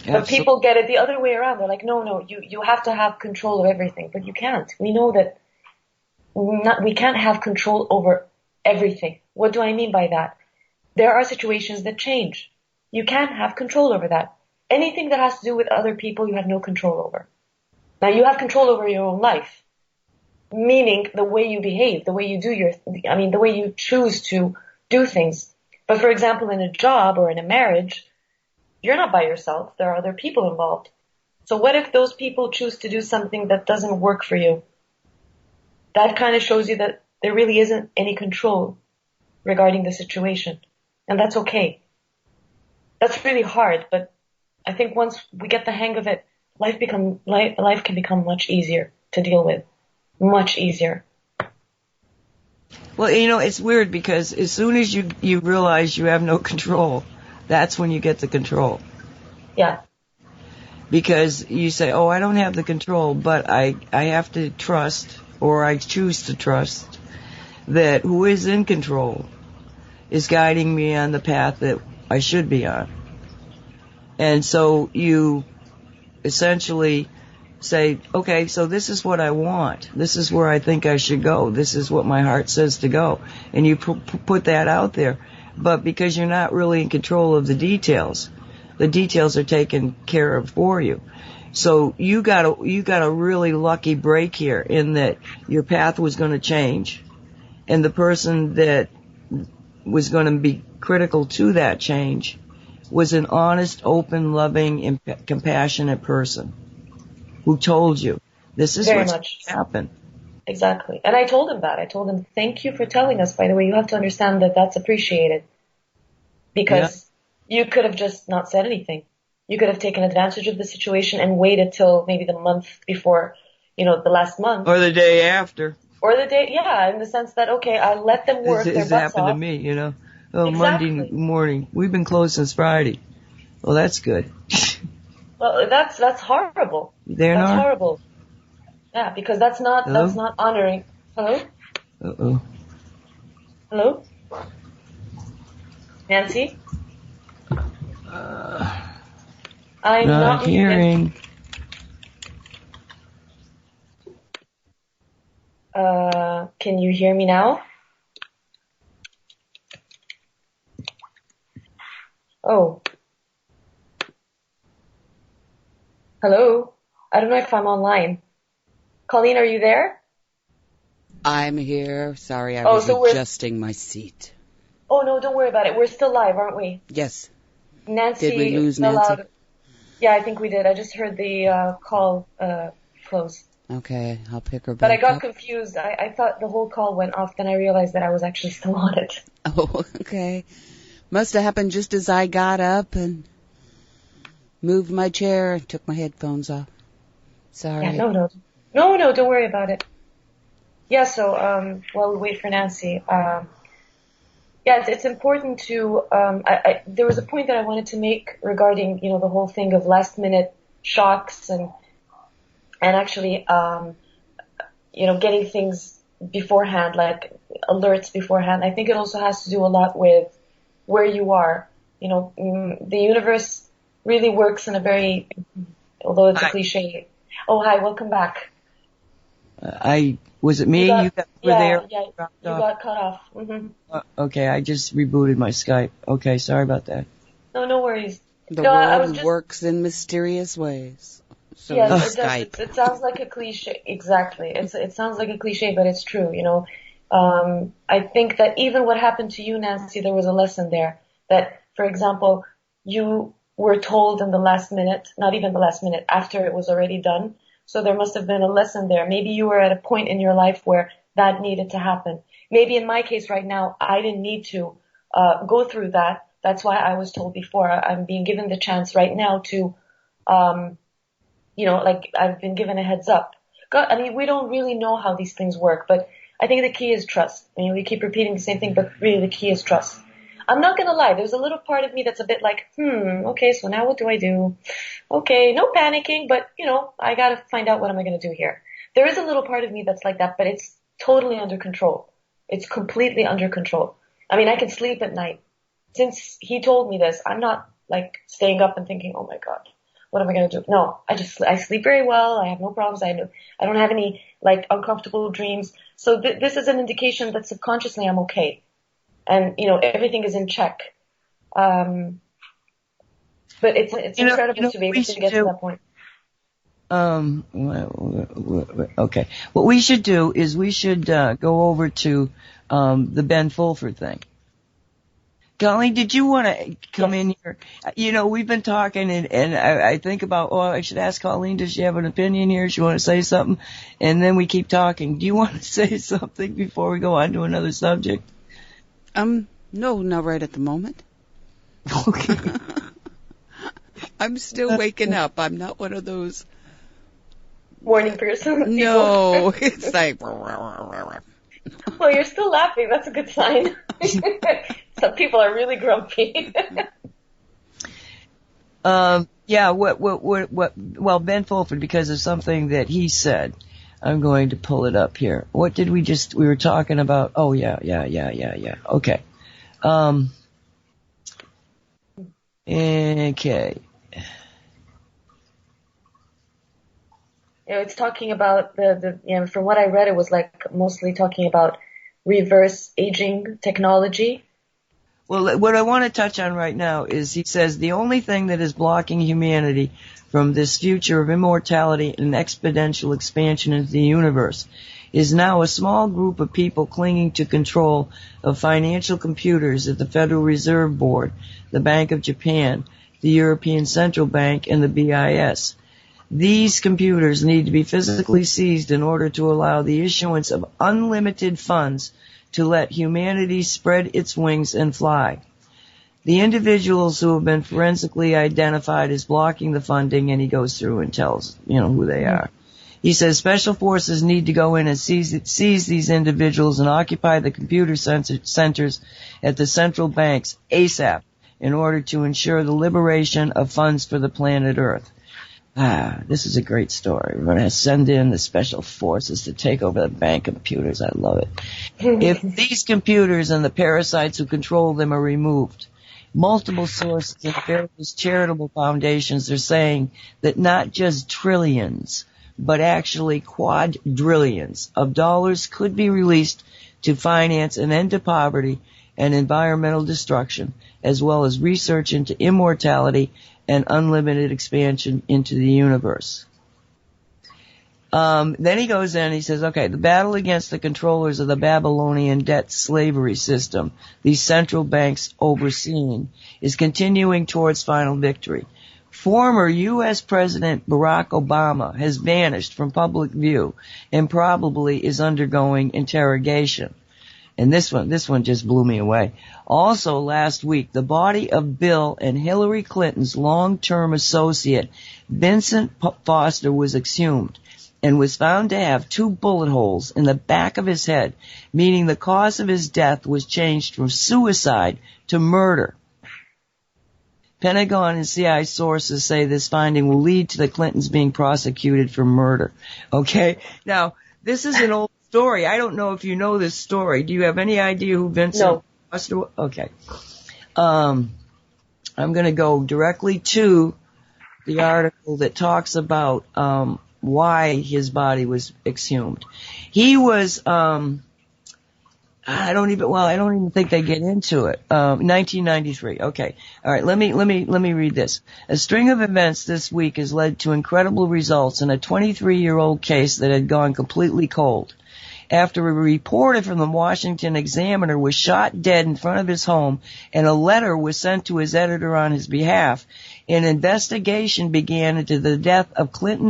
But people get it the other way around. They're like, no, you have to have control of everything. But you can't. We know that we can't have control over everything. What do I mean by that? There are situations that change. You can't have control over that. Anything that has to do with other people, you have no control over. Now, you have control over your own life, meaning the way you behave, the way you do the way you choose to do things. But for example, in a job or in a marriage, you're not by yourself. There are other people involved. So what if those people choose to do something that doesn't work for you? That kind of shows you that there really isn't any control regarding the situation. And that's okay. That's really hard, but I think once we get the hang of it, life can become much easier to deal with. Much easier. Well, it's weird because as soon as you realize you have no control, that's when you get the control. Yeah. Because you say, oh, I don't have the control, but I have to trust, or I choose to trust, that who is in control is guiding me on the path that I should be on. And so you essentially say, okay, so this is what I want. This is where I think I should go. This is what my heart says to go. And you put that out there. But because you're not really in control of the details are taken care of for you. So you got a really lucky break here in that your path was going to change, and the person that was going to be critical to that change was an honest, open, loving, and compassionate person who told you this is what's going to happen. Exactly. And I told him that. I told him, thank you for telling us. By the way, you have to understand that that's appreciated. Because you could have just not said anything. You could have taken advantage of the situation and waited till maybe the month before, the last month. Or the day after. Or the day, in the sense that, okay, I let them work their butts off. It's happened to me, Oh, Exactly. Monday morning. We've been closed since Friday. Well, that's good. Well, that's horrible. That's horrible. Yeah, because that's not honoring. Hello? Uh-oh. Hello? Nancy? I'm not hearing. Can you hear me now? Oh. Hello? I don't know if I'm online. Colleen, are you there? I'm here. Sorry, I was adjusting my seat. Oh, no, don't worry about it. We're still live, aren't we? Yes. Nancy. Did we lose Nancy? Yeah, I think we did. I just heard the call close. Okay, I'll pick her back But I got up. confused. I thought the whole call went off, then I realized that I was actually still on it. Oh, okay. Must have happened just as I got up and moved my chair and took my headphones off. Sorry. Yeah, no, don't worry about it. Yeah, so, while we wait for Nancy, yeah, it's important to, there was a point that I wanted to make regarding, the whole thing of last minute shocks and actually, getting things beforehand, like alerts beforehand. I think it also has to do a lot with where you are. The universe really works in a very, although it's a cliche. Oh, hi, welcome back. Was it me? You were there? Yeah, you got cut off. Mm-hmm. Okay, I just rebooted my Skype. Okay, sorry about that. No worries. The world works in mysterious ways. So yes, it Skype. does. It sounds like a cliche. Exactly. It sounds like a cliche, but it's true. I think that even what happened to you, Nancy, there was a lesson there. That, for example, you were told in the last minute, not even the last minute, after it was already done. So there must have been a lesson there. Maybe you were at a point in your life where that needed to happen. Maybe in my case right now, I didn't need to go through that. That's why I was told before. I'm being given the chance right now to, like I've been given a heads up. God, we don't really know how these things work, but I think the key is trust. We keep repeating the same thing, but really the key is trust. I'm not gonna lie, there's a little part of me that's a bit like, okay, so now what do I do? Okay, no panicking, but I gotta find out what am I gonna do here. There is a little part of me that's like that, but it's totally under control. It's completely under control. I can sleep at night. Since he told me this, I'm not like staying up and thinking, oh my God, what am I gonna do? No, I sleep very well. I have no problems. I don't have any like uncomfortable dreams. So this is an indication that subconsciously I'm okay. And, everything is in check. But it's incredible to be able to get to that point. Okay. What we should do is we should go over to the Ben Fulford thing. Colleen, did you want to come in here? We've been talking and I think about, I should ask Colleen, does she have an opinion here? Does she want to say something? And then we keep talking. Do you want to say something before we go on to another subject? No, not right at the moment. Okay. I'm still waking up. I'm not one of those morning person. No, it's like. Well, you're still laughing. That's a good sign. Some people are really grumpy. Yeah. Well, Ben Fulford, because of something that he said. I'm going to pull it up here. What did we were talking about? Oh, yeah. Okay. Okay. It's talking about from what I read, it was like mostly talking about reverse aging technology. Well, what I want to touch on right now is he says the only thing that is blocking humanity from this future of immortality and exponential expansion into the universe is now a small group of people clinging to control of financial computers at the Federal Reserve Board, the Bank of Japan, the European Central Bank, and the BIS. These computers need to be physically seized in order to allow the issuance of unlimited funds to let humanity spread its wings and fly. The individuals who have been forensically identified as blocking the funding, and he goes through and tells, who they are. He says special forces need to go in and seize these individuals and occupy the computer centers at the central banks ASAP in order to ensure the liberation of funds for the planet Earth. This is a great story. We're going to send in the special forces to take over the bank computers. I love it. If these computers and the parasites who control them are removed, multiple sources and various charitable foundations are saying that not just trillions, but actually quadrillions of dollars could be released to finance an end to poverty and environmental destruction, as well as research into immortality and unlimited expansion into the universe. Then he goes in and he says, okay, the battle against the controllers of the Babylonian debt slavery system, these central banks overseeing, is continuing towards final victory. Former U.S. President Barack Obama has vanished from public view and probably is undergoing interrogation. And this one just blew me away. Also last week, the body of Bill and Hillary Clinton's long-term associate, Vincent Foster, was exhumed. and was found to have 2 bullet holes in the back of his head, meaning the cause of his death was changed from suicide to murder. Pentagon and CIA sources say this finding will lead to the Clintons being prosecuted for murder. Okay? Now, this is an old story. I don't know if you know this story. Do you have any idea who Vincent Foster was? Okay. I'm going to go directly to the article that talks about why his body was exhumed. He was I don't even think they get into it. 1993. Okay. All right. Let me read this. A string of events this week has led to incredible results in a 23-year-old case that had gone completely cold. After a reporter from the Washington Examiner was shot dead in front of his home and a letter was sent to his editor on his behalf, an investigation began into the death of Clinton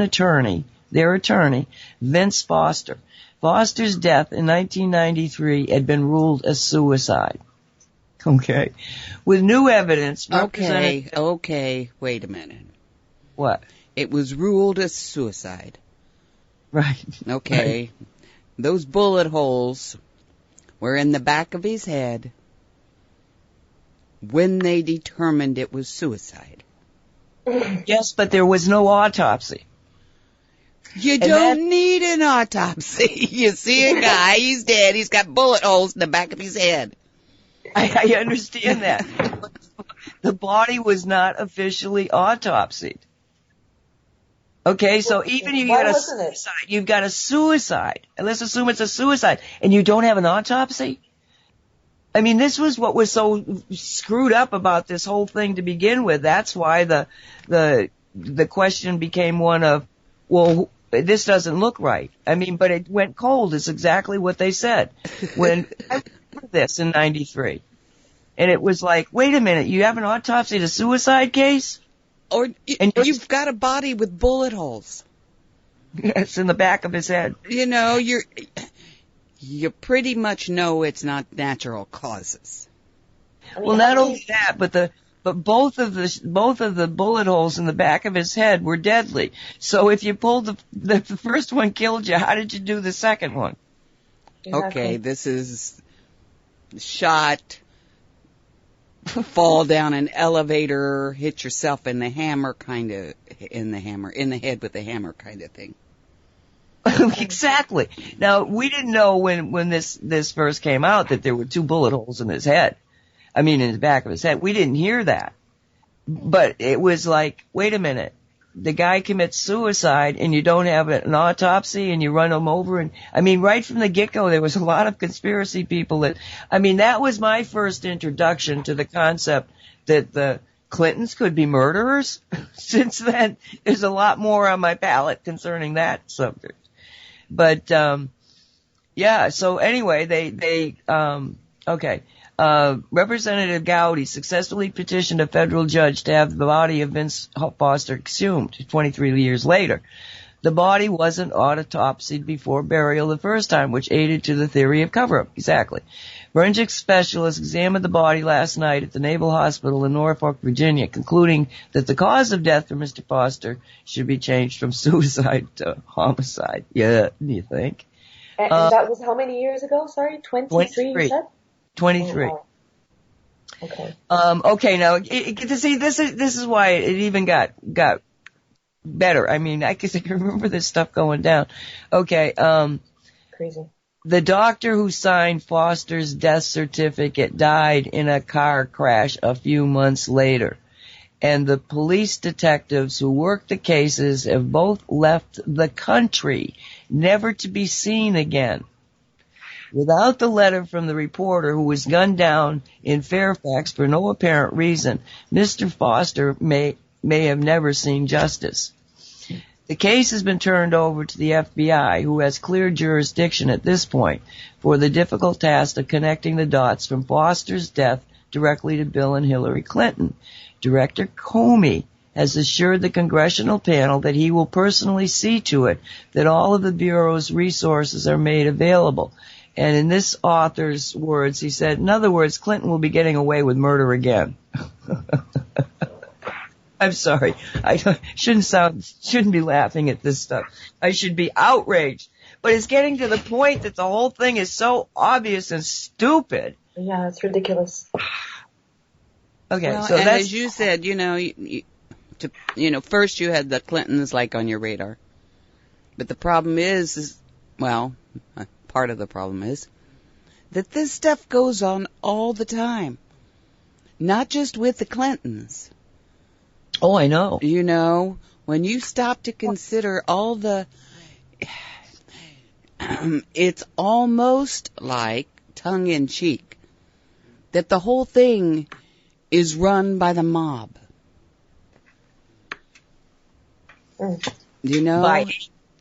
their attorney, Vince Foster. Foster's death in 1993 had been ruled a suicide. Okay. With new evidence represented... Okay, wait a minute. What? It was ruled a suicide. Right. Okay. Right. Those bullet holes were in the back of his head when they determined it was suicide. Yes, but there was no autopsy. You don't need an autopsy. You see a guy, he's dead, he's got bullet holes in the back of his head. I understand that. The body was not officially autopsied. Okay, so even if you got a suicide, you've got a suicide. And let's assume it's a suicide, and you don't have an autopsy? I mean, this was what was so screwed up about this whole thing to begin with. That's why the question became one of, well, this doesn't look right. I mean, but it went cold is exactly what they said when I remember this in 93. And it was like, wait a minute, you have an autopsy to suicide case? Or you've got a body with bullet holes. Yes, in the back of his head. You know, you pretty much know it's not natural causes. Well, not only that, but both of the bullet holes in the back of his head were deadly. So if you pulled the first one killed you, how did you do the second one? Exactly. Okay, this is shot, fall down an elevator, hit yourself in the hammer in the head with the hammer kind of thing. Exactly. Now, we didn't know when this first came out that there were 2 bullet holes in his head. I mean, in the back of his head. We didn't hear that. But it was like, wait a minute. The guy commits suicide and you don't have an autopsy and you run him over. And I mean, right from the get-go, there was a lot of conspiracy people that was my first introduction to the concept that the Clintons could be murderers. Since then, there's a lot more on my palate concerning that subject. But, yeah, so anyway, okay. Representative Gowdy successfully petitioned a federal judge to have the body of Vince Foster exhumed 23 years later. The body wasn't autopsied before burial the first time, which aided to the theory of cover-up. Exactly. Forensic specialists examined the body last night at the Naval Hospital in Norfolk, Virginia, concluding that the cause of death for Mr. Foster should be changed from suicide to homicide. Yeah, you think? And that was how many years ago? Sorry, 23 you said? 23. Oh, wow. Okay. Okay, now, this is why it even got better. I mean, I can remember this stuff going down. Okay, Crazy. The doctor who signed Foster's death certificate died in a car crash a few months later. And the police detectives who worked the cases have both left the country, never to be seen again. Without the letter from the reporter who was gunned down in Fairfax for no apparent reason, Mr. Foster may have never seen justice. The case has been turned over to the FBI, who has clear jurisdiction at this point for the difficult task of connecting the dots from Foster's death directly to Bill and Hillary Clinton. Director Comey has assured the congressional panel that he will personally see to it that all of the Bureau's resources are made available. And in this author's words, he said, in other words, Clinton will be getting away with murder again. I'm sorry. Shouldn't be laughing at this stuff. I should be outraged. But it's getting to the point that the whole thing is so obvious and stupid. Yeah, it's ridiculous. Okay, Well, so and that's... as you said, first you had the Clintons like on your radar. But the problem is, part of the problem is that this stuff goes on all the time. Not just with the Clintons. Oh, I know. When you stop to consider all the... it's almost like tongue-in-cheek that the whole thing is run by the mob.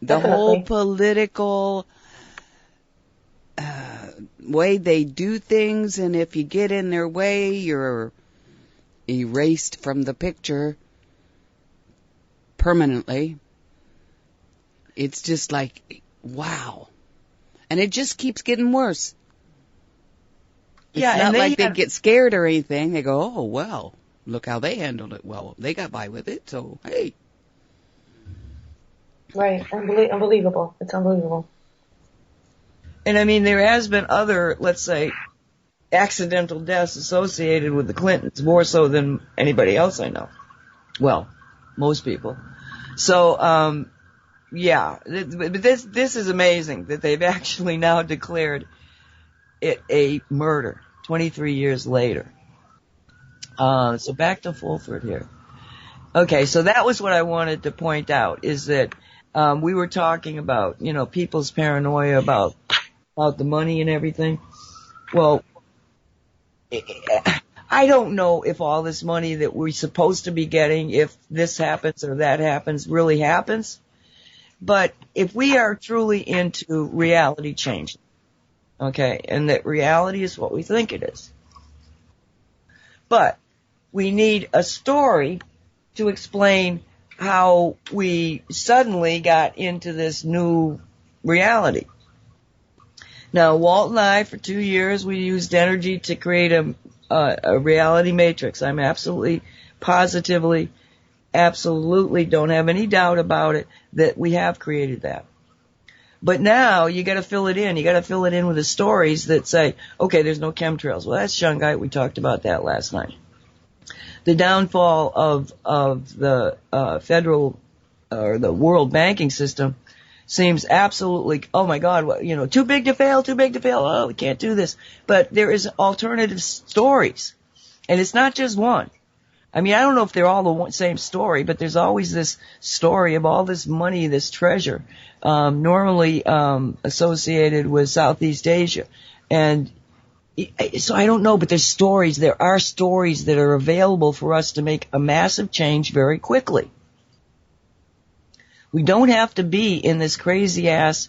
The whole political way they do things, and if you get in their way, you're erased from the picture permanently. It's just like, wow. And it just keeps getting worse. It's not like they get scared or anything. They go, oh, well, look how they handled it. Well, they got by with it, so hey. Right. Unbelievable. It's unbelievable. And I mean, there has been other, let's say, accidental deaths associated with the Clintons, more so than anybody else I know. Well, most people. So, yeah, but this is amazing that they've actually now declared it a murder 23 years later. So back to Fulford here. Okay, so that was what I wanted to point out, is that we were talking about, people's paranoia about the money and everything. Well, I don't know if all this money that we're supposed to be getting, if this happens or that happens, really happens. But if we are truly into reality change, okay, and that reality is what we think it is, but we need a story to explain how we suddenly got into this new reality. Now, Walt and I, for 2 years, we used energy to create a reality matrix. I'm absolutely, positively, absolutely don't have any doubt about it that we have created that. But now you got to fill it in. You got to fill it in with the stories that say, okay, there's no chemtrails. Well, that's Shungite. We talked about that last night. The downfall of the federal or the world banking system seems absolutely, oh my God, too big to fail, too big to fail. Oh, we can't do this. But there is alternative stories, and it's not just one. I mean, I don't know if they're all the same story, but there's always this story of all this money, this treasure, normally associated with Southeast Asia. And so I don't know, but there are stories that are available for us to make a massive change very quickly. We don't have to be in this crazy-ass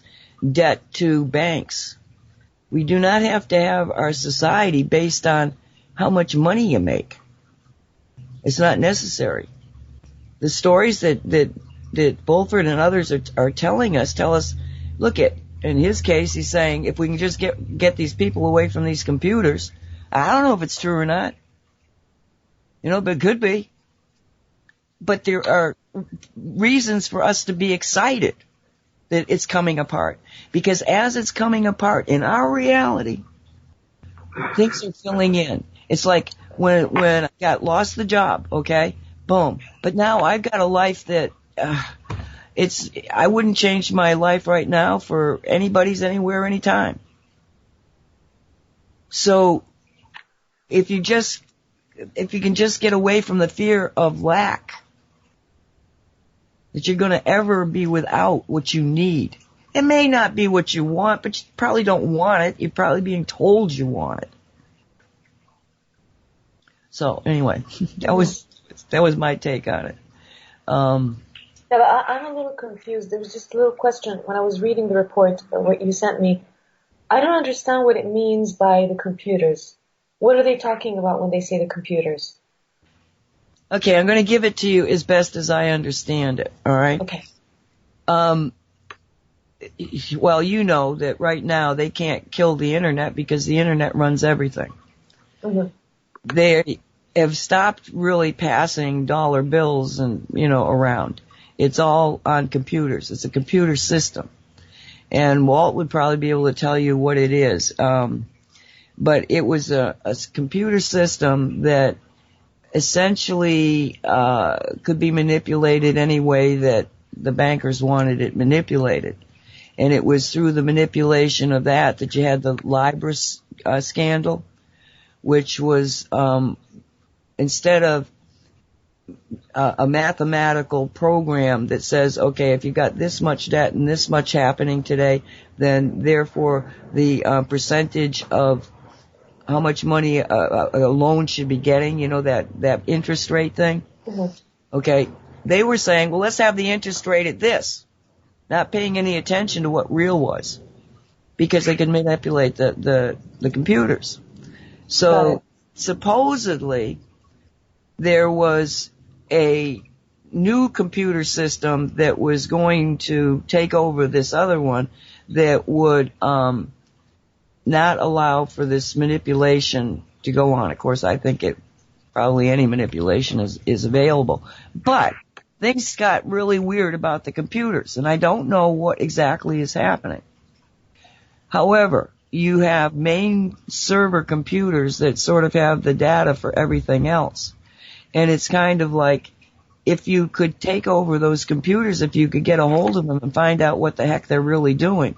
debt to banks. We do not have to have our society based on how much money you make. It's not necessary. The stories that Fulford and others are telling us, tell us, look at, in his case, he's saying, if we can just get these people away from these computers, I don't know if it's true or not. But it could be. But there are reasons for us to be excited that it's coming apart. Because as it's coming apart in our reality, things are filling in. It's like when I lost the job, okay? Boom. But now I've got a life that I wouldn't change my life right now for anybody's, anywhere, anytime. So if you can just get away from the fear of lack, that you're going to ever be without what you need. It may not be what you want, but you probably don't want it. You're probably being told you want it. So anyway, that was my take on it. Yeah, but I'm a little confused. There was just a little question when I was reading the report, what you sent me. I don't understand what it means by the computers. What are they talking about when they say the computers? Okay, I'm going to give it to you as best as I understand it, all right? Okay. Well, you know that right now they can't kill the internet because the internet runs everything. Mm-hmm. have stopped really passing dollar bills and, around. It's all on computers. It's a computer system. And Walt would probably be able to tell you what it is. But it was a computer system that essentially could be manipulated any way that the bankers wanted it manipulated. And it was through the manipulation of that you had the Libra scandal, which was instead of a mathematical program that says, okay, if you've got this much debt and this much happening today, then therefore the percentage of how much money a loan should be getting, that interest rate thing. Mm-hmm. Okay. They were saying, well, let's have the interest rate at this, not paying any attention to what real was, because they could manipulate the computers. So supposedly there was a new computer system that was going to take over this other one that would not allow for this manipulation to go on. Of course, I think probably any manipulation is available. But things got really weird about the computers, and I don't know what exactly is happening. However, you have main server computers that sort of have the data for everything else. And it's kind of like, if you could take over those computers, if you could get a hold of them and find out what the heck they're really doing,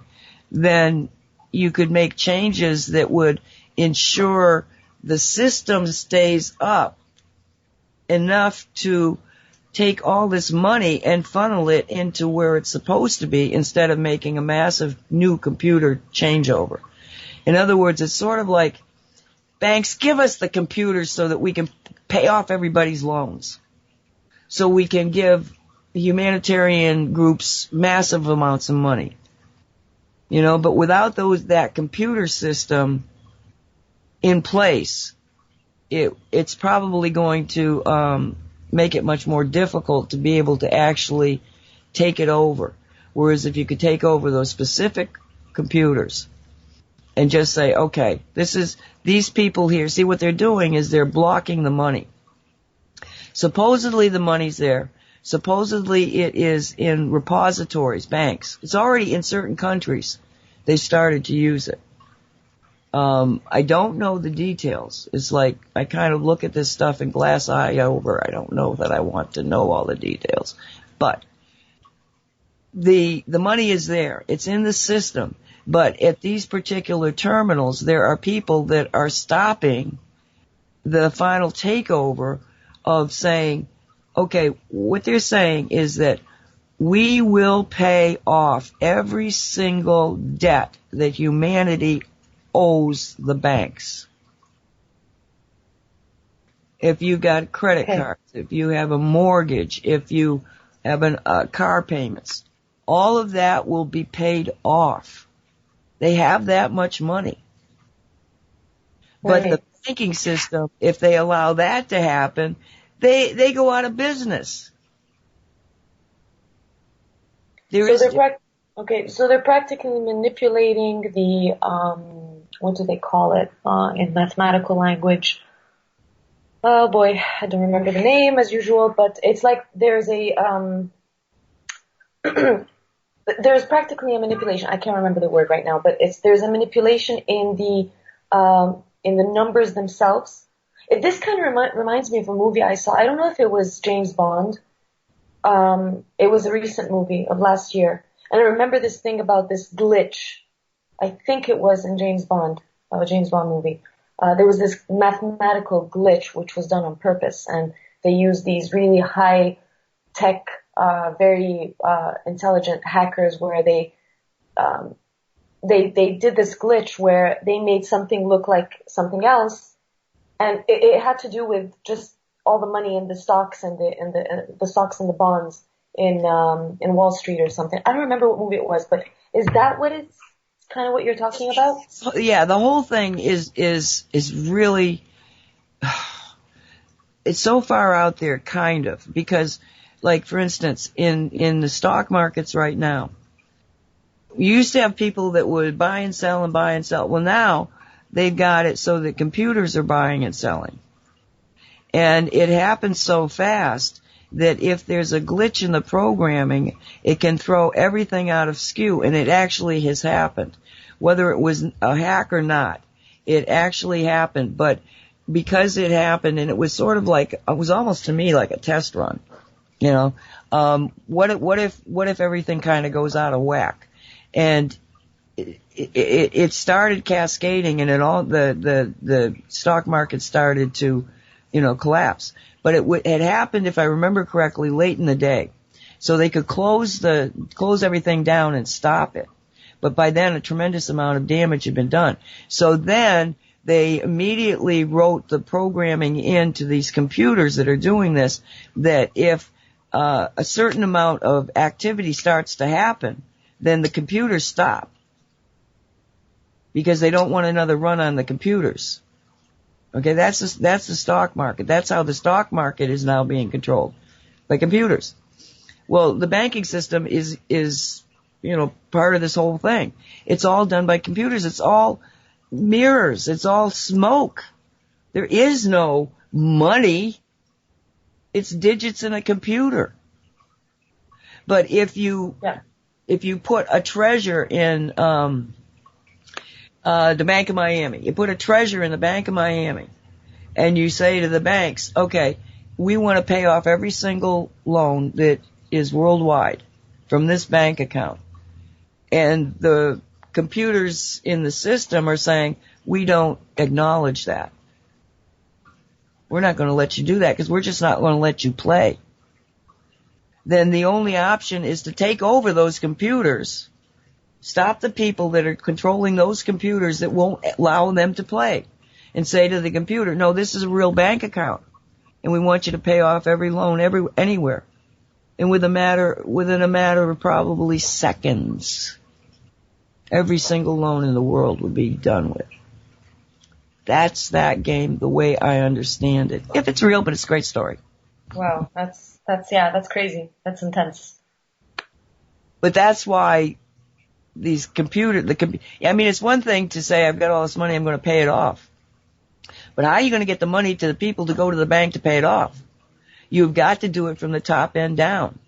then you could make changes that would ensure the system stays up enough to take all this money and funnel it into where it's supposed to be, instead of making a massive new computer changeover. In other words, it's sort of like, banks, give us the computers so that we can pay off everybody's loans, so we can give humanitarian groups massive amounts of money. But without that computer system in place, it's probably going to make it much more difficult to be able to actually take it over. Whereas if you could take over those specific computers and just say, okay, these people here, see what they're doing is they're blocking the money. Supposedly the money's there. Supposedly it is in repositories, banks. It's already in certain countries. They started to use it. I don't know the details. It's like, I kind of look at this stuff in glass eye over. I don't know that I want to know all the details. But the money is there. It's in the system. But at these particular terminals, there are people that are stopping the final takeover of saying, okay, what they're saying is that we will pay off every single debt that humanity owes the banks. If you got credit cards, if you have a mortgage, if you have car payments, all of that will be paid off. They have that much money. But the banking system, if they allow that to happen, they go out of business. So they're practically manipulating the, what do they call it, in mathematical language? Oh boy, I don't remember the name as usual, but it's like there's there's practically a manipulation. I can't remember the word right now, but there's a manipulation in the numbers themselves. This kind of reminds me of a movie I saw. I don't know if it was James Bond. It was a recent movie of last year. And I remember this thing about this glitch. I think it was in James Bond movie. There was this mathematical glitch which was done on purpose, and they used these really high tech, very intelligent hackers where they did this glitch where they made something look like something else, and it had to do with just all the money in the stocks and the stocks and the bonds in Wall Street or something. I don't remember what movie it was, but is that what it's kind of what you're talking about? Yeah, the whole thing is really, it's so far out there, kind of, because, like, for instance, in the stock markets right now, you used to have people that would buy and sell and buy and sell. Well, now they've got it so that computers are buying and selling. And it happens so fast that if there's a glitch in the programming, it can throw everything out of skew, and it actually has happened. Whether it was a hack or not, it actually happened. But because it happened, and it was sort of like, it was almost to me like a test run, you know, what if everything kind of goes out of whack? And it started cascading, and it all, the stock market started to, collapse. But it had happened, if I remember correctly, late in the day. So they could close everything down and stop it. But by then a tremendous amount of damage had been done. So then they immediately wrote the programming into these computers that are doing this, that if a certain amount of activity starts to happen, then the computers stop. Because they don't want another run on the computers. Okay, that's the stock market. That's how the stock market is now being controlled, by computers. Well, the banking system is part of this whole thing. It's all done by computers. It's all mirrors. It's all smoke. There is no money. It's digits in a computer. But if you put a treasure in the Bank of Miami. You put a treasure in the Bank of Miami, and you say to the banks, okay, we want to pay off every single loan that is worldwide from this bank account. And the computers in the system are saying, we don't acknowledge that. We're not going to let you do that because we're just not going to let you play. Then the only option is to take over those computers. Stop the people that are controlling those computers that won't allow them to play, and say to the computer, no, this is a real bank account, and we want you to pay off every loan anywhere. And within a matter of probably seconds, every single loan in the world would be done with. That's that game, the way I understand it. If it's real, but it's a great story. Wow, that's crazy. That's intense. But that's why these it's one thing to say, I've got all this money, I'm going to pay it off. But how are you going to get the money to the people to go to the bank to pay it off? You've got to do it from the top end down.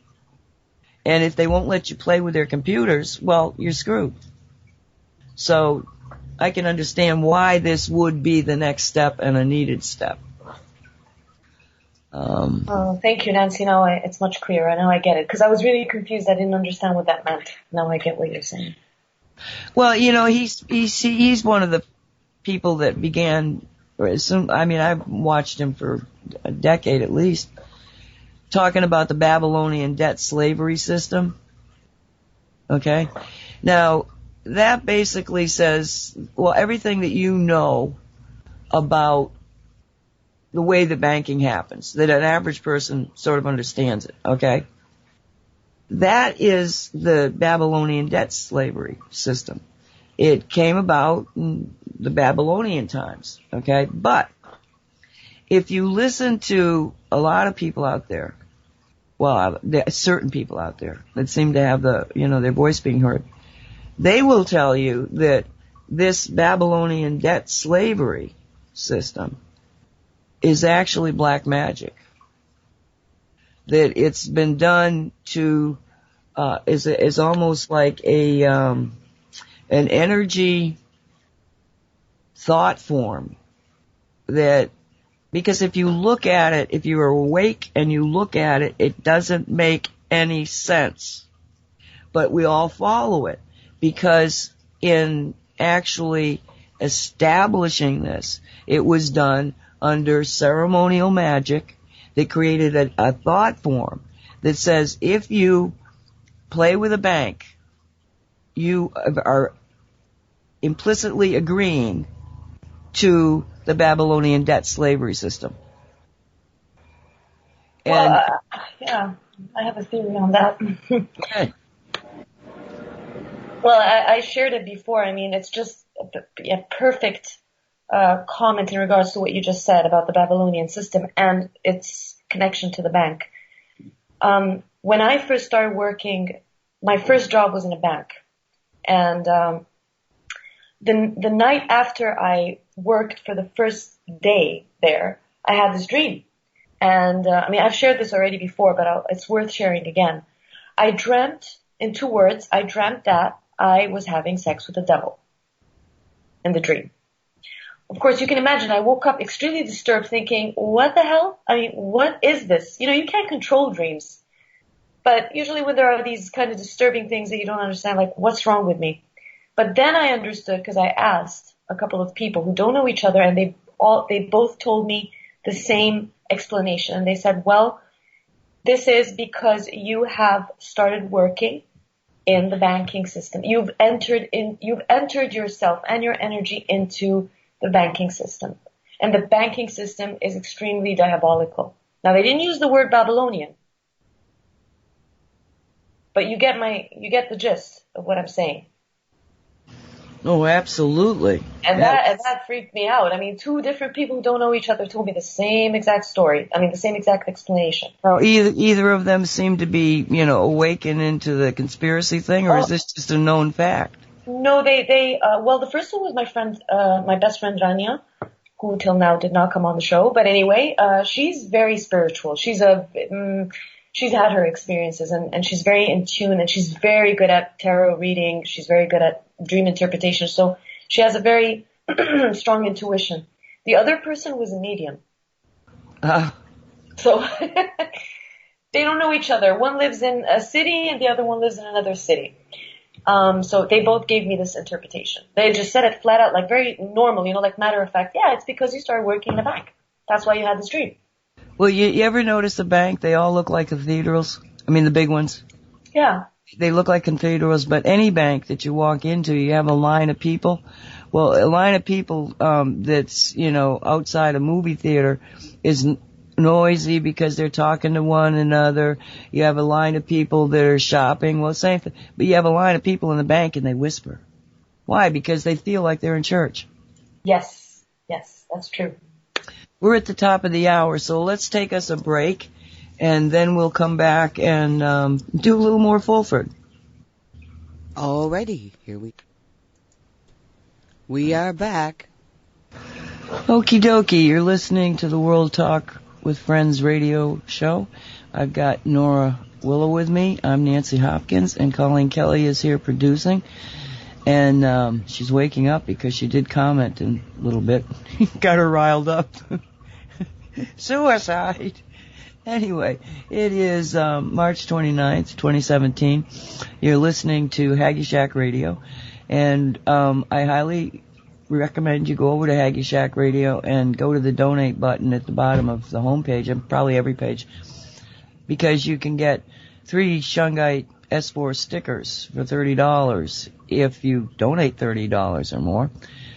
And if they won't let you play with their computers, well, you're screwed. So I can understand why this would be the next step and a needed step. Thank you, Nancy. Now it's much clearer. Now I get it. Because I was really confused. I didn't understand what that meant. Now I get what you're saying. Well, he's one of the people that began, I've watched him for a decade at least, talking about the Babylonian debt slavery system. Okay? Now, that basically says, well, everything that you know about the way that banking happens, that an average person sort of understands it, okay? That is the Babylonian debt slavery system. It came about in the Babylonian times, okay? But if you listen to a lot of people out there, well, there are certain people out there that seem to have their voice being heard, they will tell you that this Babylonian debt slavery system is actually black magic. That it's been done to is almost like an energy thought form, that because if you look at it, if you're awake and you look at it, it doesn't make any sense. But we all follow it, because in actually establishing this, it was done under ceremonial magic that created a thought form that says if you play with a bank, you are implicitly agreeing to the Babylonian debt slavery system. And I have a theory on that. Okay. Well, I shared it before. It's just a perfect comment in regards to what you just said about the Babylonian system and its connection to the bank. When I first started working, my first job was in a bank. And the night after I worked for the first day there, I had this dream. And, I mean, I've shared this already before, but it's worth sharing again. I dreamt, in 2 words, I dreamt that I was having sex with the devil in the dream. Of course, you can imagine I woke up extremely disturbed thinking, what the hell? I mean, what is this? You know, you can't control dreams. But usually when there are these kind of disturbing things that you don't understand, like, what's wrong with me? But then I understood because I asked a couple of people who don't know each other, and they both told me the same explanation. And they said, well, this is because you have started working in the banking system. You've entered yourself and your energy into the banking system. And the banking system is extremely diabolical. Now, they didn't use the word Babylonian, but you get the gist of what I'm saying. Oh, absolutely. And that freaked me out. I mean, 2 different people who don't know each other told me the same exact story. I mean, the same exact explanation. Well, either of them seem to be, awakened into the conspiracy thing, or is this just a known fact? No, well, the first one was my friend, my best friend Rania, who till now did not come on the show. But anyway, she's very spiritual. She's had her experiences, and she's very in tune, and she's very good at tarot reading. She's very good at dream interpretation. So she has a very strong intuition. The other person was a medium. So they don't know each other. One lives in a city and the other one lives in another city. So they both gave me this interpretation. They just said it flat out, like very normal, like matter of fact. Yeah, it's because you started working in a bank. That's why you had this dream. Well, you ever notice a bank, they all look like cathedrals? I mean, the big ones. Yeah. They look like cathedrals, but any bank that you walk into, you have a line of people. Well, a line of people that's, outside a movie theater is noisy because they're talking to one another. You have a line of people that are shopping. Well, same thing. But you have a line of people in the bank and they whisper. Why? Because they feel like they're in church. Yes, that's true. We're at the top of the hour, so let's take us a break, and then we'll come back and do a little more Fulford. Alrighty, here we are back. Okie dokie, you're listening to the World Talk with Friends radio show. I've got Nora Willow with me. I'm Nancy Hopkins, and Colleen Kelly is here producing. And she's waking up because she did comment in a little bit. Got her riled up. Suicide. Anyway, it is March 29th, 2017. You're listening to Haggy Shack Radio. And I highly recommend you go over to Haggy Shack Radio and go to the donate button at the bottom of the homepage, and probably every page, because you can get 3 Shungite S4 stickers for $30 if you donate $30 or more.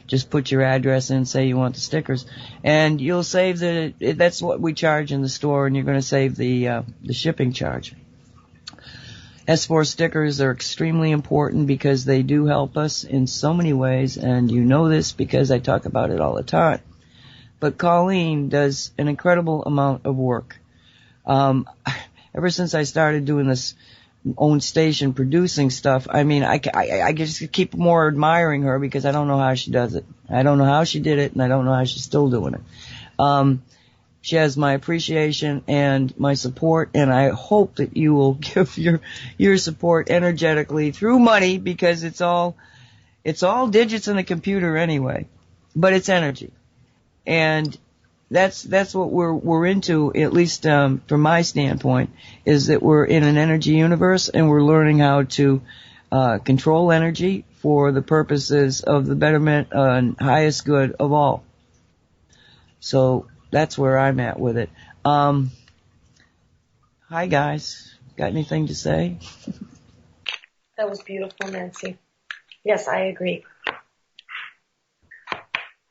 Just put your address in, say you want the stickers, and you'll save that's what we charge in the store, and you're going to save the shipping charge. S4 stickers are extremely important because they do help us in so many ways, and you know this because I talk about it all the time. But Colleen does an incredible amount of work. Ever since I started doing this own station producing stuff, I mean, I just keep more admiring her because I don't know how she does it. I don't know how she did it, and I don't know how she's still doing it. She has my appreciation and my support, and I hope that you will give your support energetically through money, because it's all digits in a computer anyway, but it's energy. And that's what we're into, at least from my standpoint, is that we're in an energy universe, and we're learning how to control energy for the purposes of the betterment and highest good of all. So that's where I'm at with it. Hi guys, got anything to say? That was beautiful, Nancy. Yes, I agree.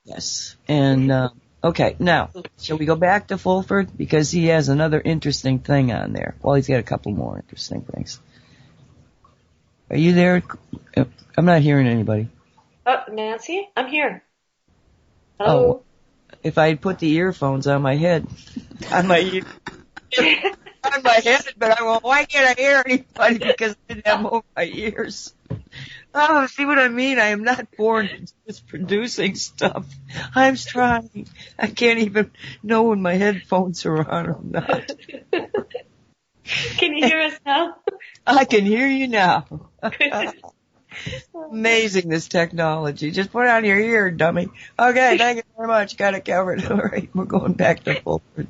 Yes, and okay, now, shall we go back to Fulford? Because he has another interesting thing on there. Well, he's got a couple more interesting things. Are you there? I'm not hearing anybody. Nancy, I'm here. Hello? Oh, if I had put the earphones on my head, on my head, but why can't I hear anybody? Because I didn't have them over my ears. Oh, see what I mean? I am not born just producing stuff. I'm trying. I can't even know when my headphones are on or not. Can you hear us now? I can hear you now. Amazing, this technology. Just put it on your ear, dummy. Okay, thank you very much. Got it covered. All right, we're going back to Fulford.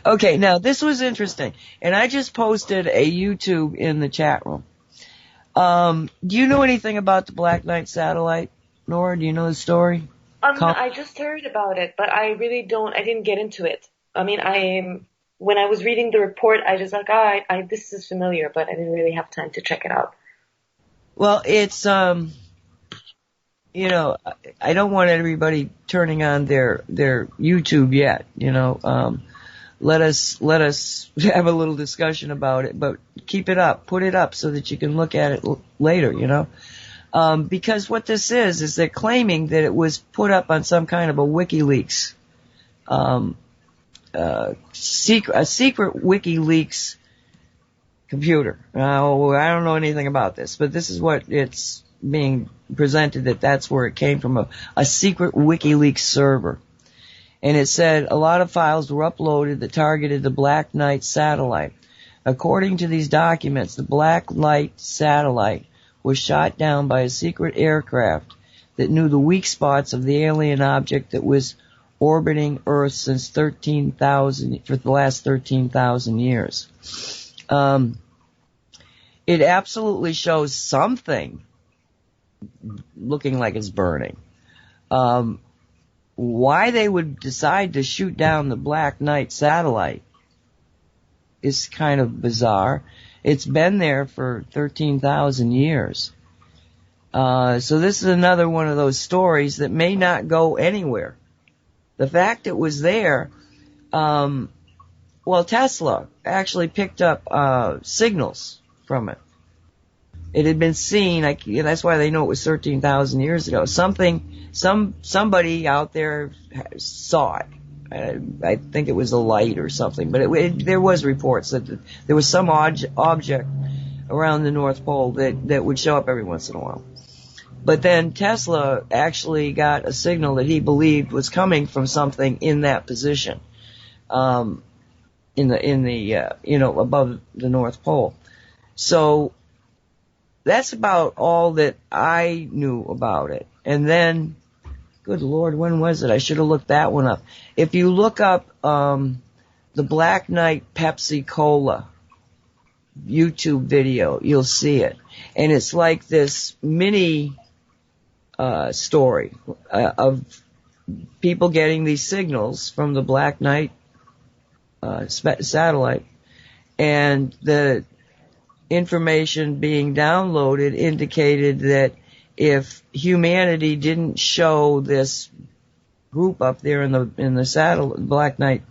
Okay, now this was interesting, and I just posted a YouTube in the chat room. Do you know anything about the Black Knight satellite, Nora? Do you know the story? I just heard about it, but I really don't. I didn't get into it. I mean, when I was reading the report, I just like, this is familiar, but I didn't really have time to check it out. Well, it's I don't want everybody turning on their YouTube yet. Let us have a little discussion about it, but keep it up, put it up so that you can look at it later, because what this is they're claiming that it was put up on some kind of a WikiLeaks, a secret WikiLeaks computer. I don't know anything about this, but this is what it's being presented, that's where it came from, a secret WikiLeaks server. And it said a lot of files were uploaded that targeted the Black Knight satellite. According to these documents, the Black Knight satellite was shot down by a secret aircraft that knew the weak spots of the alien object that was orbiting Earth for the last 13,000 years. It absolutely shows something looking like it's burning. Why they would decide to shoot down the Black Knight satellite is kind of bizarre. It's been there for 13,000 years. So this is another one of those stories that may not go anywhere. The fact it was there, Tesla actually picked up signals from it. It had been seen, that's why they know it was 13,000 years ago. Somebody out there saw it. I think it was a light or something, but there was reports that there was some object around the North Pole that would show up every once in a while. But then Tesla actually got a signal that he believed was coming from something in that position, above the North Pole. So that's about all that I knew about it. And then, good Lord, when was it? I should have looked that one up. If you look up the Black Knight Pepsi Cola YouTube video, you'll see it. And it's like this mini story of people getting these signals from the Black Knight satellite, and the information being downloaded indicated that if humanity didn't show this group up there in the satellite, Black Knight,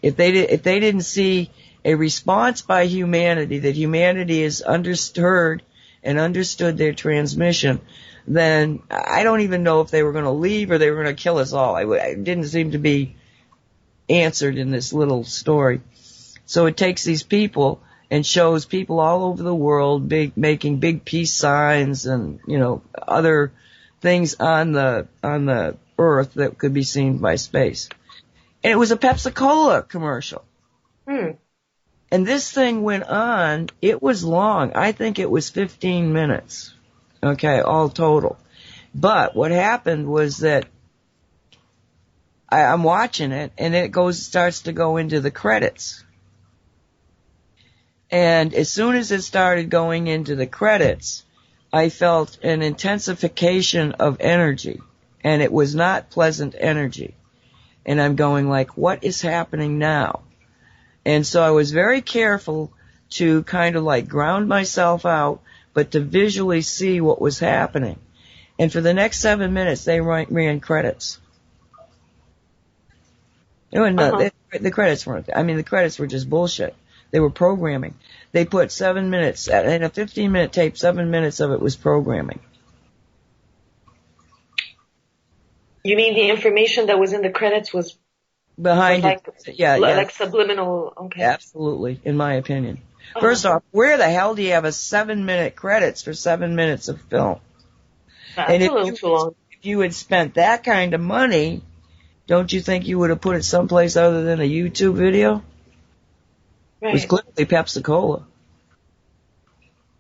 if they didn't see a response by humanity, that humanity has understood and understood their transmission, then I don't even know if they were going to leave or they were going to kill us all. It didn't seem to be answered in this little story. So it takes these people and shows people all over the world making big peace signs and, other things on the Earth that could be seen by space. And it was a Pepsi-Cola commercial. And this thing went on, it was long. I think it was 15 minutes. Okay, all total. But what happened was that I'm watching it, and it starts to go into the credits. And as soon as it started going into the credits, I felt an intensification of energy, and it was not pleasant energy. And I'm going like, what is happening now? And so I was very careful to kind of like ground myself out, but to visually see what was happening. And for the next 7 minutes, they ran credits. The credits weren't, the credits were just bullshit. They were programming. They put 7 minutes, in a 15-minute tape, 7 minutes of it was programming. You mean the information that was in the credits was behind like, it? Yeah. Like subliminal, okay. Absolutely, in my opinion. First off, where the hell do you have a 7-minute credits for 7 minutes of film? That's And a little too long. if you had spent that kind of money, don't you think you would have put it someplace other than a YouTube video? It was Right. clearly Pepsi-Cola.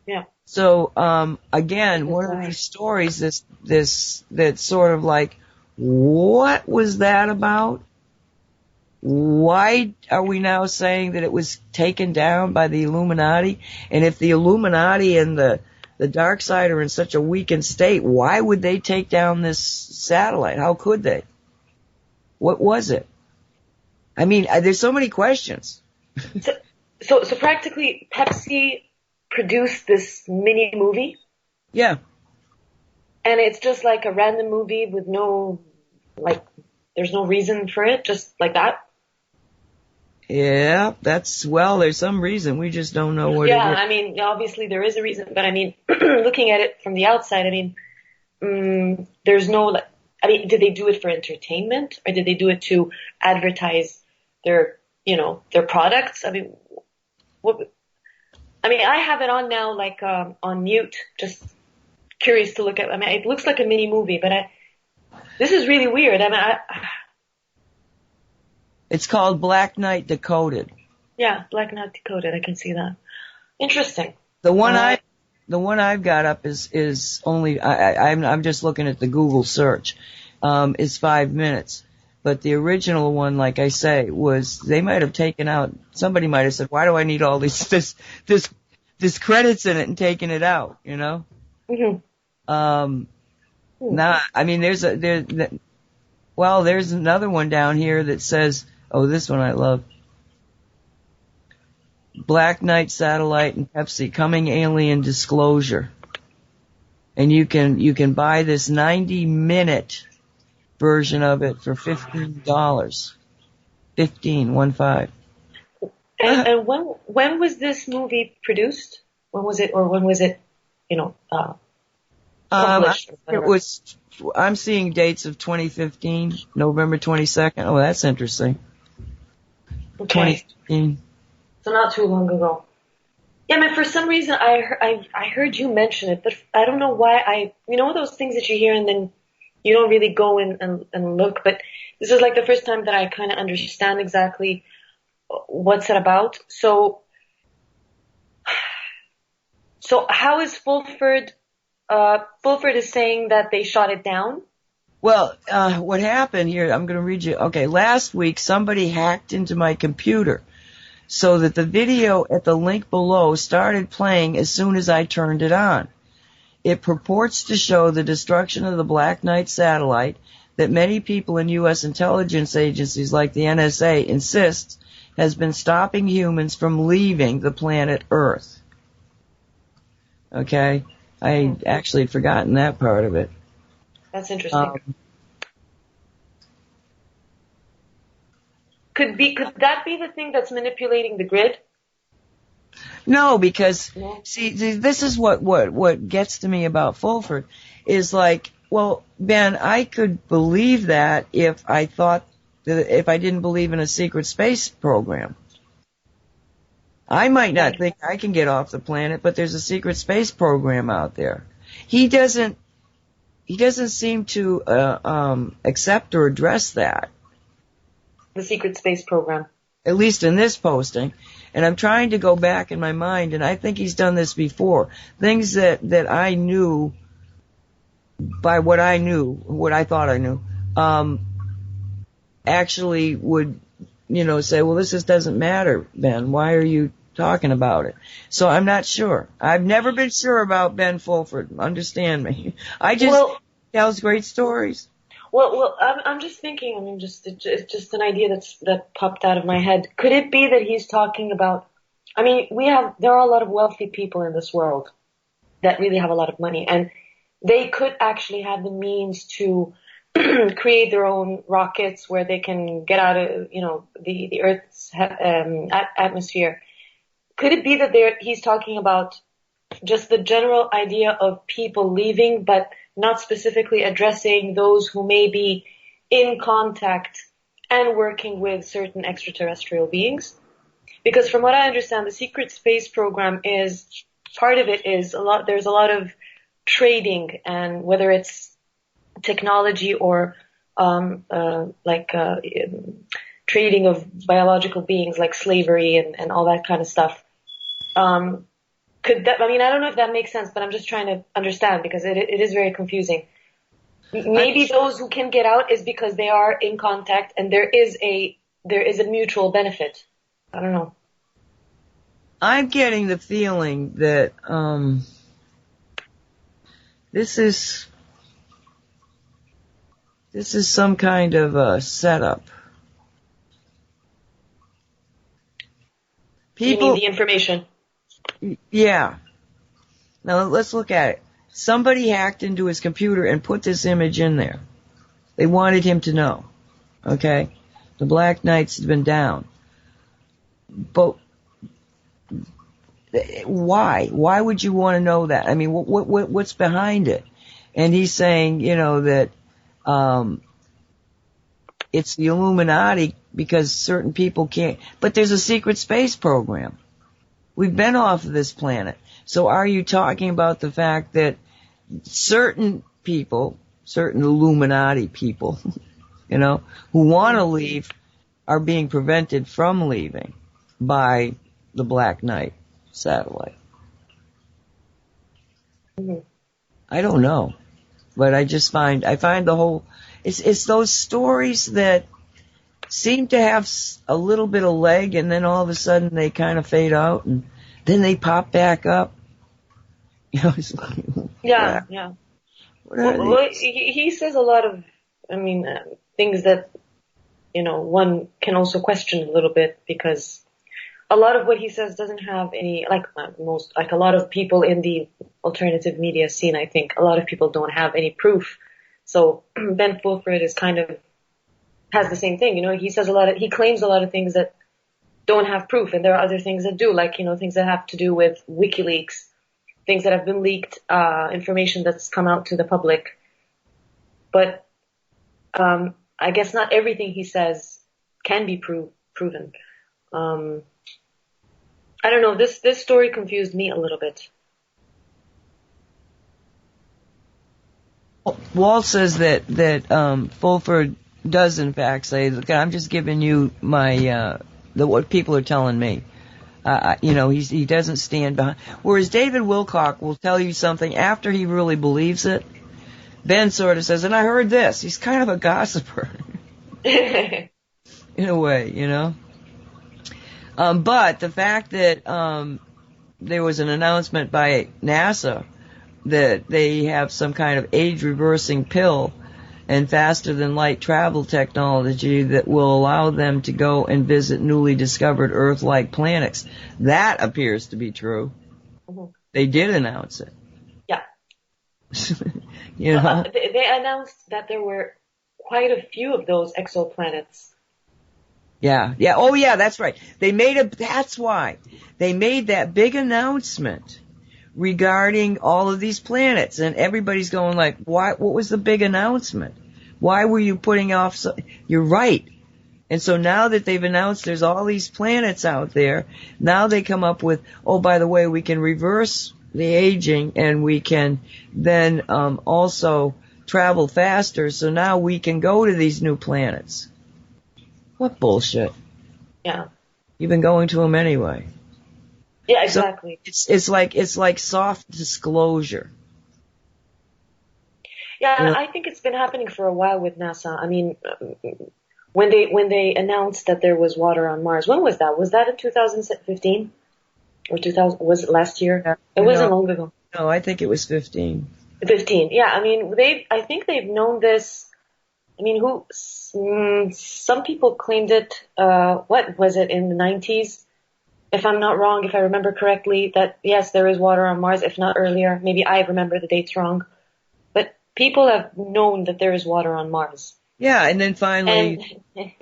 Yeah. So, again, one of these stories, that's sort of like, what was that about? Why are we now saying that it was taken down by the Illuminati? And if the Illuminati and the dark side are in such a weakened state, why would they take down this satellite? How could they? What was it? I mean, there's so many questions. So practically Pepsi produced this mini movie, Yeah. and it's just like a random movie with no, like, there's no reason for it, just like that. Yeah, there's some reason. We just don't know what it is. Yeah, I mean, obviously there is a reason, but I mean, looking at it from the outside, I mean, there's no, like, I mean, did they do it for entertainment, or did they do it to advertise their, their products? I mean, I have it on now, like, on mute, just curious to look at. I mean, it looks like a mini movie, but this is really weird. I mean, It's called Black Knight Decoded. Yeah, Black Knight Decoded. I can see that. Interesting. The one I've got up is only, I'm just looking at the Google search, is 5 minutes. But the original one, like I say, they might have taken out, somebody might have said, why do I need all this credits in it, and taken it out, Mm-hmm. I mean, there's another one down here that says, oh, this one I love. Black Knight Satellite and Pepsi coming alien disclosure. And you can buy this 90-minute version of it for $15. 15. And when was this movie produced? When was it published? I'm seeing dates of 2015, November 22nd. Oh, that's interesting. Okay. 2015. So not too long ago. Yeah, man, for some reason I heard you mention it, but I don't know why those things that you hear and then you don't really go in and look, but this is like the first time that I kind of understand exactly what's it about. So how is Fulford is saying that they shot it down? Well, what happened here, I'm going to read you. Okay, last week somebody hacked into my computer so that the video at the link below started playing as soon as I turned it on. It purports to show the destruction of the Black Knight satellite that many people in U.S. intelligence agencies like the NSA insist has been stopping humans from leaving the planet Earth. Okay? I actually had forgotten that part of it. That's interesting. Could that be the thing that's manipulating the grid? No, because see, this is what gets to me about Fulford is like, well, Ben, I could believe that if I didn't believe in a secret space program. I might not think I can get off the planet, but there's a secret space program out there. He doesn't seem to accept or address that. The secret space program. At least in this posting. And I'm trying to go back in my mind, and I think he's done this before. Things that I knew by what I thought I knew, actually would, say, well, this just doesn't matter, Ben. Why are you talking about it? So I'm not sure. I've never been sure about Ben Fulford. Understand me. I just tells great stories. Well, I'm just thinking. I mean, it's just an idea that popped out of my head. Could it be that he's talking about? I mean, there are a lot of wealthy people in this world that really have a lot of money, and they could actually have the means to create their own rockets where they can get out of, the Earth's atmosphere. Could it be that he's talking about just the general idea of people leaving, but not specifically addressing those who may be in contact and working with certain extraterrestrial beings? Because from what I understand, the secret space program is, part of it is there's a lot of trading, and whether it's technology or, trading of biological beings like slavery and all that kind of stuff. I don't know if that makes sense, but I'm just trying to understand because it is very confusing. Maybe those who can get out is because they are in contact and there is a mutual benefit. I don't know. I'm getting the feeling that this is some kind of a setup. You mean the information? Yeah. Now let's look at it. Somebody hacked into his computer and put this image in there. They wanted him to know. Okay? The Black Knights had been down. But why? Why would you want to know that? I mean, what's behind it? And he's saying, that it's the Illuminati because certain people can't. But there's a secret space program. We've been off of this planet. So are you talking about the fact that certain people, certain Illuminati people, who want to leave are being prevented from leaving by the Black Knight satellite? Mm-hmm. I don't know. But I find the whole, it's those stories that seem to have a little bit of leg and then all of a sudden they kind of fade out and then they pop back up. It's like, yeah. Well, he says a lot of, things that, one can also question a little bit because a lot of what he says doesn't have any, a lot of people in the alternative media scene, I think, a lot of people don't have any proof. So Ben Fulford is has the same thing. He says he claims a lot of things that don't have proof, and there are other things that do, things that have to do with WikiLeaks, things that have been leaked, information that's come out to the public. But I guess not everything he says can be proven. I don't know. This story confused me a little bit. Walt says that Fulford does in fact say, look, I'm just giving you my what people are telling me. He doesn't stand behind. Whereas David Wilcock will tell you something after he really believes it. Ben sort of says, and I heard this. He's kind of a gossiper. In a way, But the fact that there was an announcement by NASA that they have some kind of age-reversing pill and faster-than-light travel technology that will allow them to go and visit newly discovered Earth-like planets. That appears to be true. Mm-hmm. They did announce it. Yeah. They announced that there were quite a few of those exoplanets. Yeah. Oh, yeah, that's right. That's why. They made that big announcement regarding all of these planets, and everybody's going like, why, what was the big announcement? Why were you putting off you're right. And so now that they've announced there's all these planets out there, now they come up with, oh, by the way, we can reverse the aging and we can then also travel faster, so now we can go to these new planets. What bullshit. Yeah. You've been going to them anyway. Yeah, exactly. So it's like soft disclosure. Yeah, I think it's been happening for a while with NASA. I mean, when they announced that there was water on Mars, when was that? Was that in 2015 or 2000? Was it last year? Yeah, it wasn't long ago. No, I think it was 15. 15. Yeah, I mean, I think they've known this. I mean, some people claimed it. What was it in the 90s? If I'm not wrong, if I remember correctly, that yes, there is water on Mars, if not earlier. Maybe I remember the dates wrong. But people have known that there is water on Mars. Yeah, and then finally... I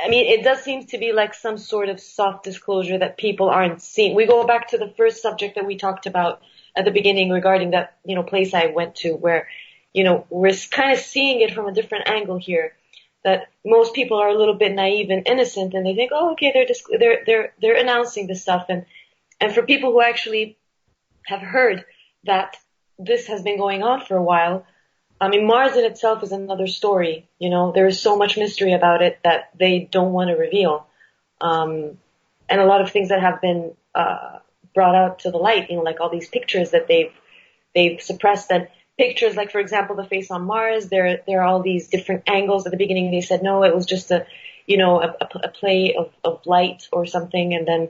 mean, it does seem to be like some sort of soft disclosure that people aren't seeing. We go back to the first subject that we talked about at the beginning regarding that, place I went to where, we're kind of seeing it from a different angle here. that most people are a little bit naive and innocent, and they think, oh, okay, they're announcing this stuff, and for people who actually have heard that this has been going on for a while, I mean, Mars in itself is another story. You know, there is so much mystery about it that they don't want to reveal, and a lot of things that have been brought out to the light, you know, like all these pictures that they've suppressed, and pictures like, for example, the face on Mars, there are all these different angles. At the beginning they said no, it was just a play of light or something, and then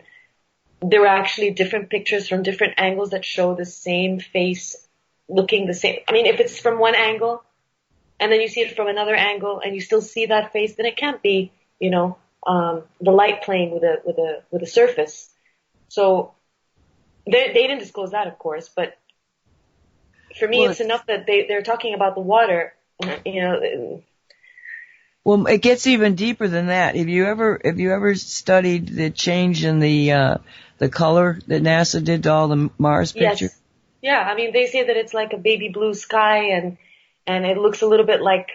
there were actually different pictures from different angles that show the same face looking the same. I mean, if it's from one angle and then you see it from another angle and you still see that face, then it can't be, you know, the light playing with a surface. So they didn't disclose that, of course, but for me, it's enough that they're talking about the water, you know. Well, it gets even deeper than that. Have you ever studied the change in the color that NASA did to all the Mars pictures? Yes. Yeah, I mean, they say that it's like a baby blue sky, and it looks a little bit like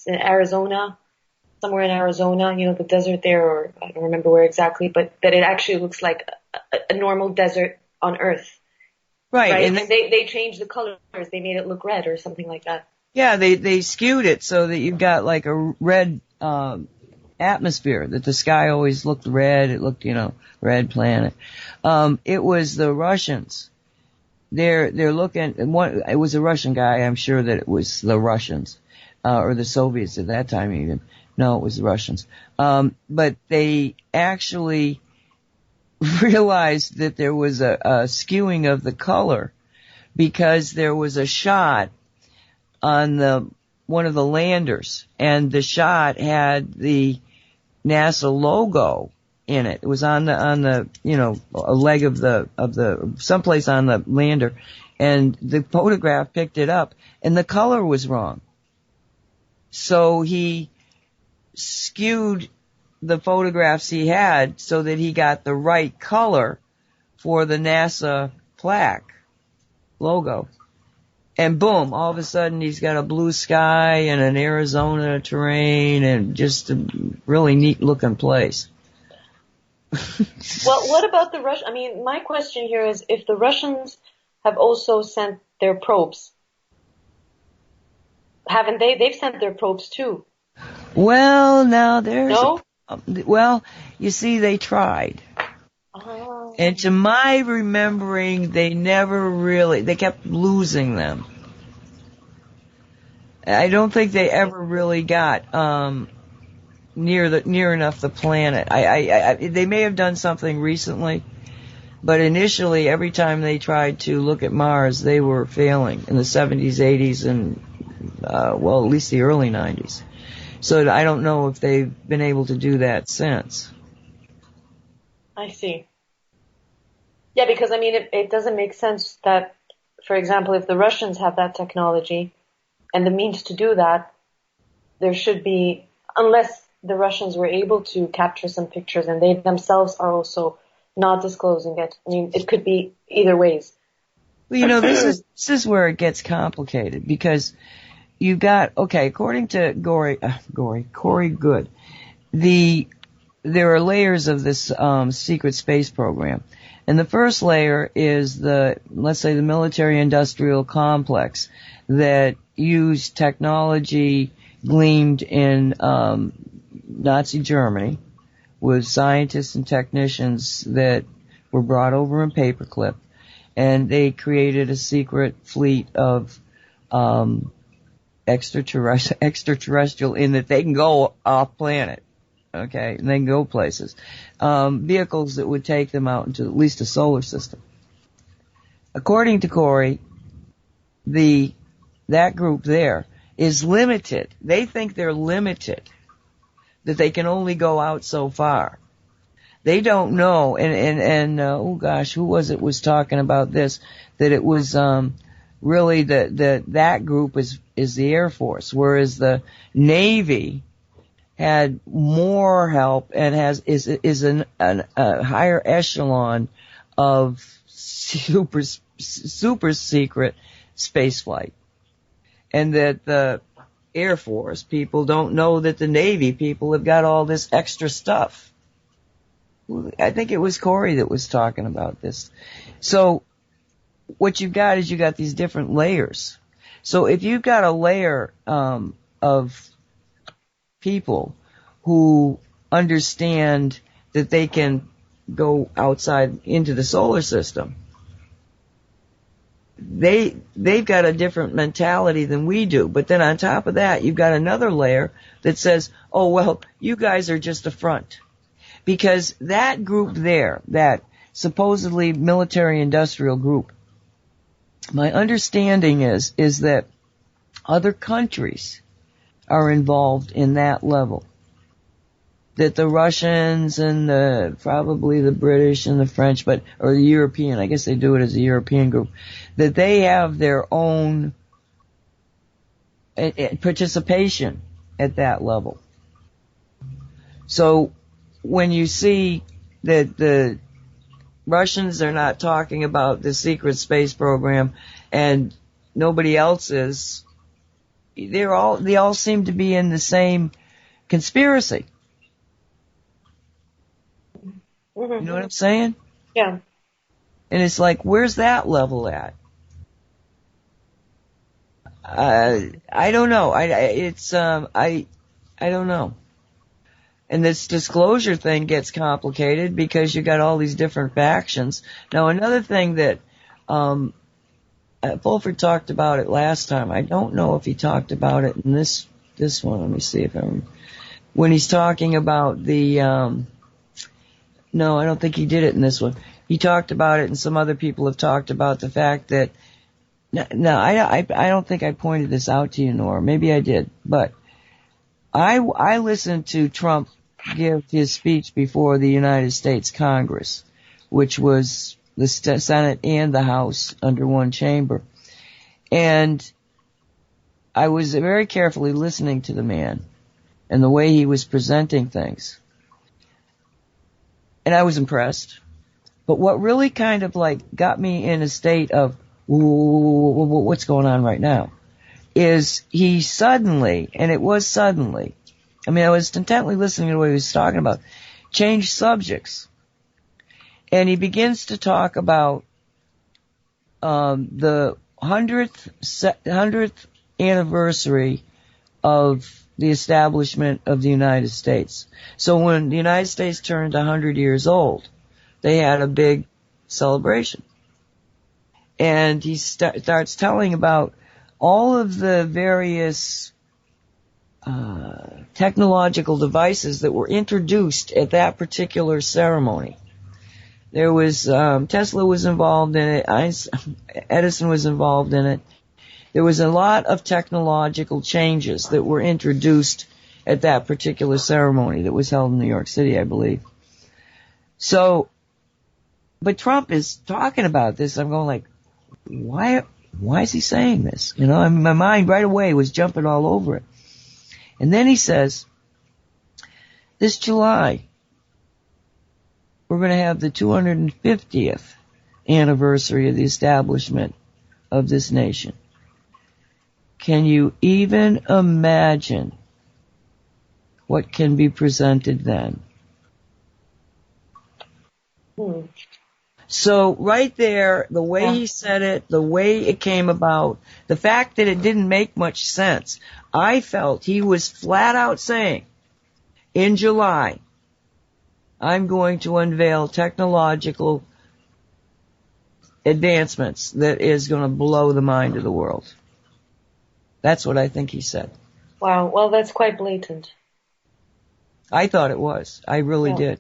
Arizona, somewhere in Arizona, you know, the desert there, or I don't remember where exactly, but that it actually looks like a normal desert on Earth. Right. And they changed the colors. They made it look red or something like that. Yeah, they skewed it so that you've got like a red atmosphere, that the sky always looked red. It looked, you know, red planet. It was the Russians. They're looking, it was a Russian guy. I'm sure that it was the Russians, or the Soviets at that time even. No, it was the Russians. But they actually realized that there was a skewing of the color because there was a shot on one of the landers, and the shot had the NASA logo in it. It was on the you know, a leg of the someplace on the lander, and the photograph picked it up, and the color was wrong. So he skewed the photographs he had so that he got the right color for the NASA plaque logo. And boom, all of a sudden he's got a blue sky and an Arizona terrain and just a really neat looking place. Well, what about the Russians? I mean, my question here is if the Russians have also sent their probes. Haven't they? They've sent their probes too. Well, now there's... No? Well, you see, they tried. Oh. And to my remembering, they kept losing them. I don't think they ever really got near enough the planet. They may have done something recently, but initially, every time they tried to look at Mars, they were failing in the 70s, 80s, and well, at least the early 90s. So I don't know if they've been able to do that since. I see. Yeah, because I mean, it doesn't make sense that, for example, if the Russians have that technology and the means to do that, there should be, unless the Russians were able to capture some pictures and they themselves are also not disclosing it. I mean, it could be either ways. Well, you know, this is where it gets complicated because you've got, okay, according to Corey Good, there are layers of this secret space program. And the first layer is let's say the military-industrial complex that used technology gleaned in Nazi Germany with scientists and technicians that were brought over in paperclip, and they created a secret fleet of extraterrestrial in that they can go off planet. Okay, and they can go places. Vehicles that would take them out into at least a solar system. According to Corey, that group there is limited. They think they're limited, that they can only go out so far. They don't know, and oh gosh, who was talking about this, that it was really that group is the Air Force, whereas the Navy had more help and is a higher echelon of super secret space flight, and that Air Force people don't know that the Navy people have got all this extra stuff. I think it was Corey that was talking about this. So what you've got is you got these different layers. So if you've got a layer of people who understand that they can go outside into the solar system, they've got a different mentality than we do. But then on top of that, you've got another layer that says, oh, well, you guys are just a front. Because that group there, that supposedly military-industrial group, my understanding is that other countries are involved in that level. That the Russians and probably the British and the French, or the European, I guess they do it as a European group, that they have their own participation at that level. So when you see that the Russians are not talking about the secret space program and nobody else is, they all seem to be in the same conspiracy. You know what I'm saying? Yeah. And it's like, where's that level at? I don't know. I don't know. And this disclosure thing gets complicated because you got all these different factions. Now, another thing that Fulford talked about it last time. I don't know if he talked about it in this one. Let me see if when he's talking about the no, I don't think he did it in this one. He talked about it, and some other people have talked about the fact that no, I don't think I pointed this out to you, Nora. Maybe I did, but I listened to Trump give his speech before the United States Congress, which was the Senate and the House under one chamber. And I was very carefully listening to the man and the way he was presenting things. And I was impressed. But what really kind of like got me in a state of, what's going on right now, is he suddenly, and it was suddenly, I mean, I was intently listening to what he was talking about, changed subjects. And he begins to talk about the 100th anniversary of the establishment of the United States. So when the United States turned 100 years old, they had a big celebration. And he starts telling about all of the various technological devices that were introduced at that particular ceremony. There was Tesla was involved in it, Edison was involved in it. There was a lot of technological changes that were introduced at that particular ceremony that was held in New York City, I believe. So, but Trump is talking about this. I'm going like, why is he saying this? You know, I mean, my mind right away was jumping all over it. And then he says, this July, we're going to have the 250th anniversary of the establishment of this nation. Can you even imagine what can be presented then? So right there, the way he said it, the way it came about, the fact that it didn't make much sense, I felt he was flat out saying, in July, I'm going to unveil technological advancements that is going to blow the mind of the world. That's what I think he said. Wow. Well, that's quite blatant. I thought it was. I really did.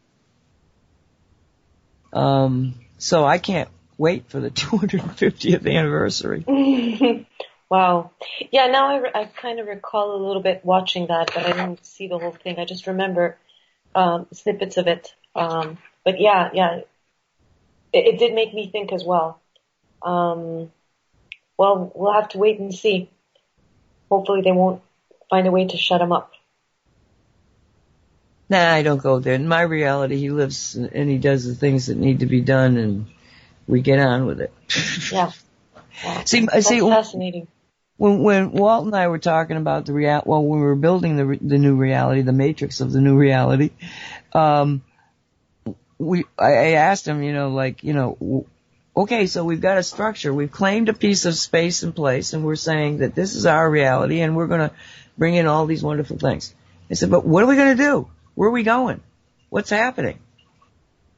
So I can't wait for the 250th anniversary. Wow. Yeah, now I kind of recall a little bit watching that, but I didn't see the whole thing. I just remember snippets of it. But yeah, it did make me think as well. Well, we'll have to wait and see. Hopefully they won't find a way to shut him up. Nah, I don't go there. In my reality, he lives and he does the things that need to be done, and we get on with it. Yeah. See, That's fascinating. when Walt and I were talking about when we were building the new reality, the matrix of the new reality, I asked him, okay, so we've got a structure. We've claimed a piece of space and place, and we're saying that this is our reality, and we're going to bring in all these wonderful things. I said, but what are we going to do? Where are we going? What's happening?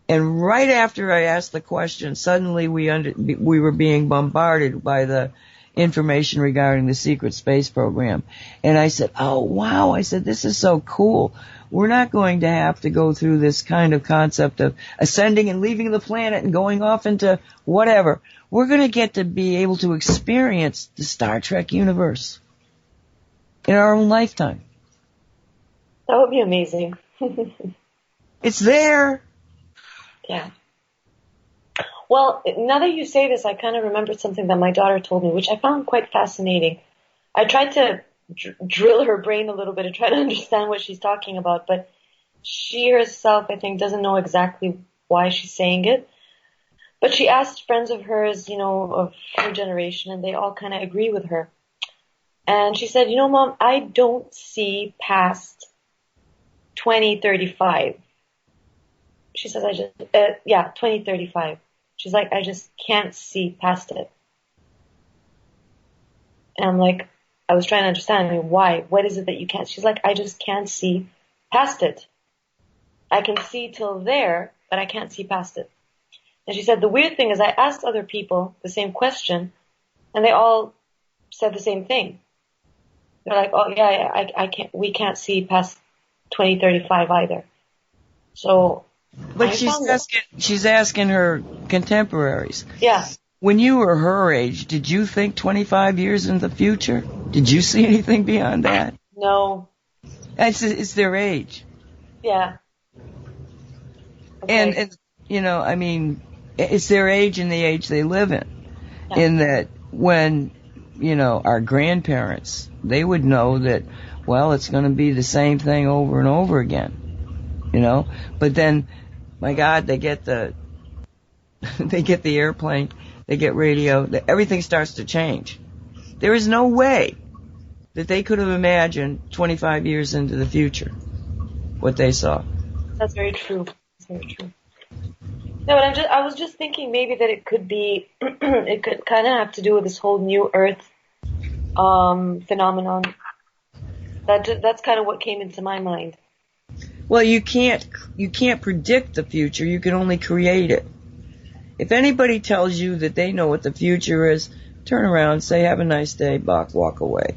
And right after I asked the question, suddenly we were being bombarded by the information regarding the secret space program. And I said, oh, wow. I said, this is so cool. We're not going to have to go through this kind of concept of ascending and leaving the planet and going off into whatever. We're going to get to be able to experience the Star Trek universe in our own lifetime. That would be amazing. It's there. Yeah. Well, now that you say this, I kind of remembered something that my daughter told me, which I found quite fascinating. I tried to drill her brain a little bit and try to understand what she's talking about, but she herself, I think, doesn't know exactly why she's saying it. But she asked friends of hers, of her generation, and they all kind of agree with her. And she said, Mom, I don't see past 2035. She says, 2035. She's like, I just can't see past it. And I'm like, I was trying to understand, why? What is it that you can't? She's like, I just can't see past it. I can see till there, but I can't see past it. And she said, the weird thing is I asked other people the same question, and they all said the same thing. They're like, oh yeah, we can't see past 2035 either. So, but she's asking her contemporaries. Yeah. When you were her age, did you think 25 years in the future? Did you see anything beyond that? No. It's their age. Yeah. Okay. And it's their age and the age they live in. Yeah. In that when, our grandparents, they would know that, well, it's going to be the same thing over and over again. But then, my God, they get the airplane, they get radio, everything starts to change. There is no way that they could have imagined 25 years into the future what they saw. That's very true. That's very true. No, but I was just thinking maybe that it could be, it could kind of have to do with this whole new Earth phenomenon. That's kind of what came into my mind. Well, you can't predict the future. You can only create it. If anybody tells you that they know what the future is, turn around, say, have a nice day, walk away.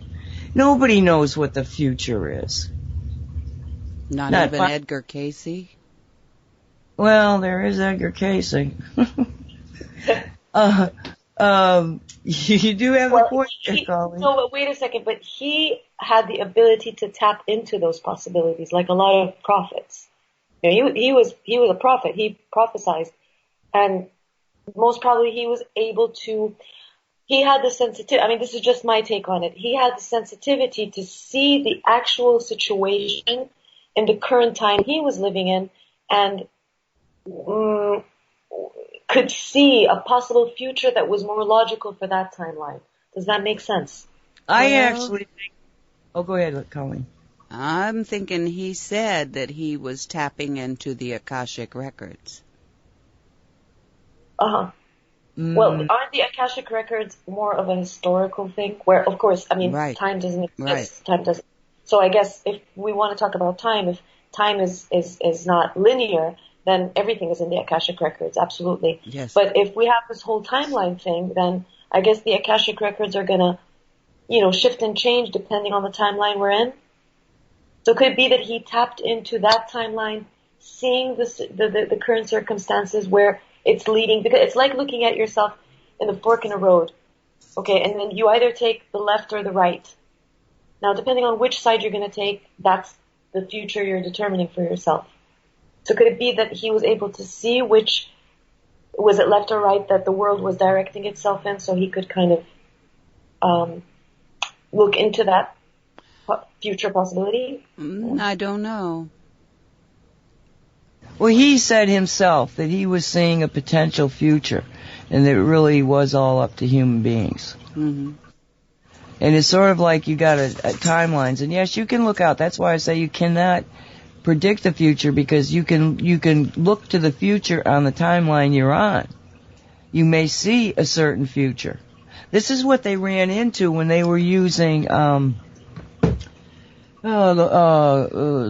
Nobody knows what the future is. Not even Edgar Casey? Well, there is Edgar Casey. You do have a point, Colleen. No, but wait a second. But he had the ability to tap into those possibilities, like a lot of prophets. He was a prophet. He prophesied, and most probably he was able to. He had the sensitivity. I mean, this is just my take on it. He had the sensitivity to see the actual situation in the current time he was living in, and could see a possible future that was more logical for that timeline. Does that make sense? I actually think... Oh, go ahead, Colleen. I'm thinking he said that he was tapping into the Akashic records. Uh-huh. Well, aren't the Akashic records more of a historical thing? Where, of course, right. Time doesn't exist. Right. Time doesn't. So I guess if we want to talk about time, if time is not linear, then everything is in the Akashic records, absolutely. Yes. But if we have this whole timeline thing, then I guess the Akashic records are gonna, shift and change depending on the timeline we're in. So could it be that he tapped into that timeline, seeing the current circumstances where it's leading, because it's like looking at yourself in the fork in a road. Okay, and then you either take the left or the right. Now, depending on which side you're gonna take, that's the future you're determining for yourself. So could it be that he was able to see which, was it left or right, that the world was directing itself in, so he could kind of look into that future possibility? I don't know. Well, he said himself that he was seeing a potential future, and that it really was all up to human beings. Mm-hmm. And it's sort of like you got timelines. And yes, you can look out. That's why I say you cannot predict the future, because you can look to the future on the timeline you're on. You may see a certain future. This is what they ran into when they were using the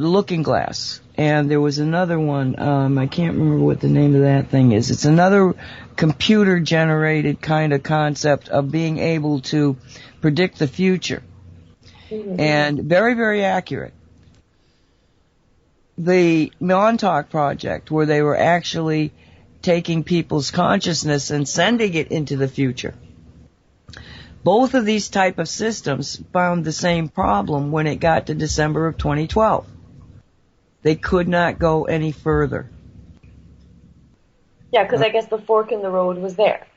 looking glass. And there was another one, I can't remember what the name of that thing is. It's another computer-generated kind of concept of being able to predict the future. And very, very accurate. The Montauk Project, where they were actually taking people's consciousness and sending it into the future. Both of these type of systems found the same problem when it got to December of 2012. They could not go any further. Yeah, because I guess the fork in the road was there.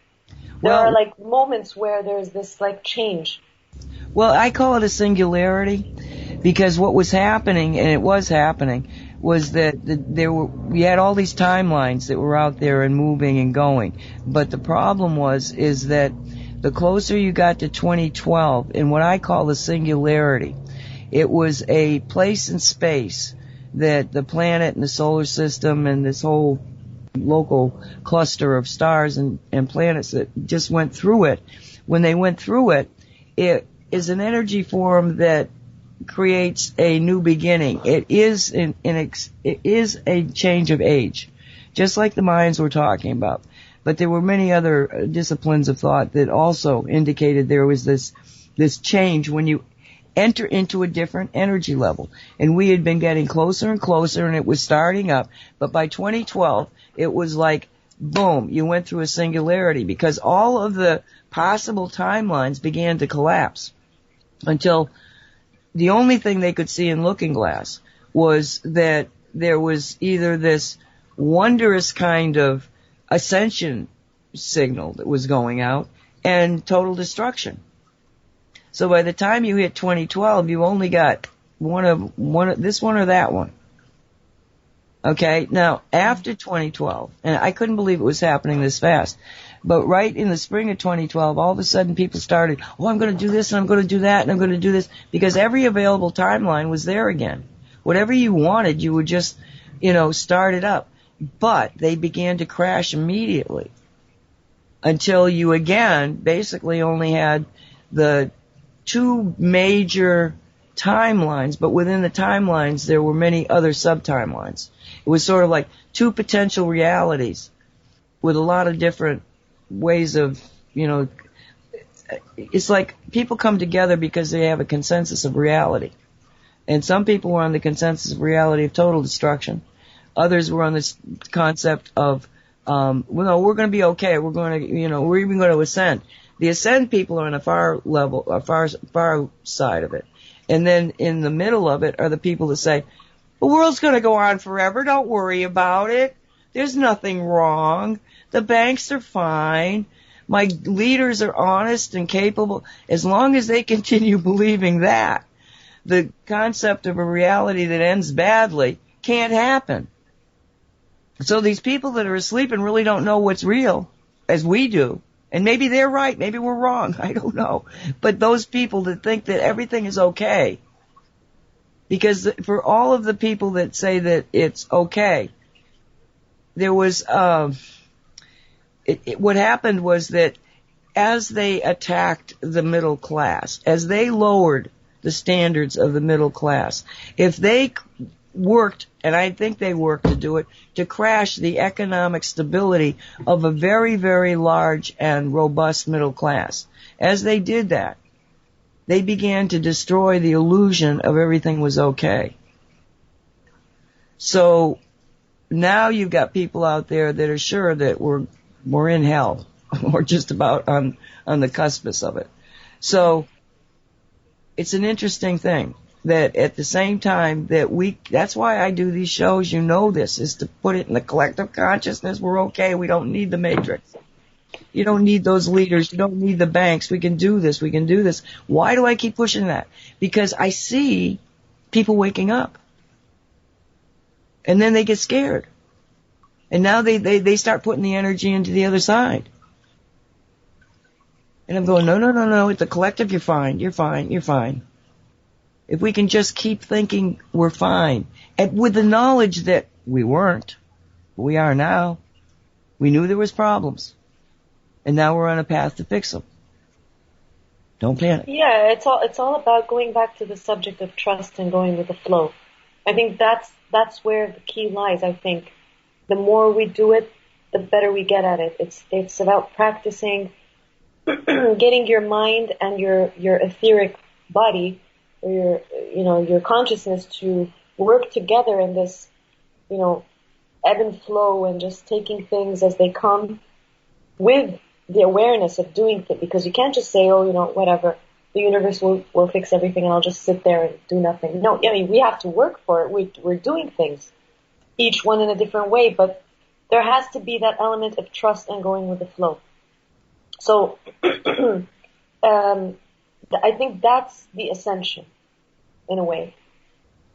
There are like moments where there's this like change. Well, I call it a singularity, because what was happening, and it was happening, was that we had all these timelines that were out there and moving and going. But the problem is that the closer you got to 2012, in what I call the singularity, it was a place in space that the planet and the solar system and this whole local cluster of stars and planets that just went through it. When they went through it, it is an energy form that creates a new beginning. It is it is a change of age, just like the Mayans were talking about. But there were many other disciplines of thought that also indicated there was this change when you enter into a different energy level. And we had been getting closer and closer, and it was starting up. But by 2012, it was like, boom, you went through a singularity, because all of the possible timelines began to collapse until the only thing they could see in Looking Glass was that there was either this wondrous kind of ascension signal that was going out and total destruction. So by the time you hit 2012, you only got one of this one or that one. Okay, now after 2012, and I couldn't believe it was happening this fast, but right in the spring of 2012, all of a sudden people started, I'm going to do this and I'm going to do that and I'm going to do this, because every available timeline was there again. Whatever you wanted, you would just, start it up. But they began to crash immediately until you again basically only had the two major timelines, but within the timelines there were many other sub-timelines. It was sort of like two potential realities with a lot of different ways of, it's like people come together because they have a consensus of reality. And some people were on the consensus of reality of total destruction. Others were on this concept of, we're going to be okay. We're going to, we're even going to ascend. The ascend people are on a far level, a far side of it. And then in the middle of it are the people that say, the world's going to go on forever. Don't worry about it. There's nothing wrong. The banks are fine. My leaders are honest and capable. As long as they continue believing that, the concept of a reality that ends badly can't happen. So these people that are asleep and really don't know what's real, as we do, and maybe they're right, maybe we're wrong, I don't know. But those people that think that everything is okay, because for all of the people that say that it's okay, there was, what happened was that as they attacked the middle class, as they lowered the standards of the middle class, if they worked, and I think they worked to do it, to crash the economic stability of a very, very large and robust middle class. As they did that, they began to destroy the illusion of everything was okay. So now you've got people out there that are sure that we're in hell, or just about on the cuspice of it. So it's an interesting thing that at the same time that that's why I do these shows, this, is to put it in the collective consciousness. We're okay. We don't need the matrix. You don't need those leaders. You don't need the banks. We can do this. We can do this. Why do I keep pushing that? Because I see people waking up. And then they get scared. And now they start putting the energy into the other side. And I'm going, no, it's the collective, you're fine, you're fine, you're fine. If we can just keep thinking we're fine, and with the knowledge that we weren't, we are now. We knew there was problems, and now we're on a path to fix them. Don't panic. Yeah, it's all about going back to the subject of trust and going with the flow. I think that's where the key lies. I think the more we do it, the better we get at it. It's about practicing, getting your mind and your etheric body, or your consciousness to work together in this, ebb and flow, and just taking things as they come with the awareness of doing things, because you can't just say, whatever, the universe will fix everything and I'll just sit there and do nothing. No, we have to work for it. We're doing things, each one in a different way, but there has to be that element of trust and going with the flow. So, I think that's the ascension, in a way.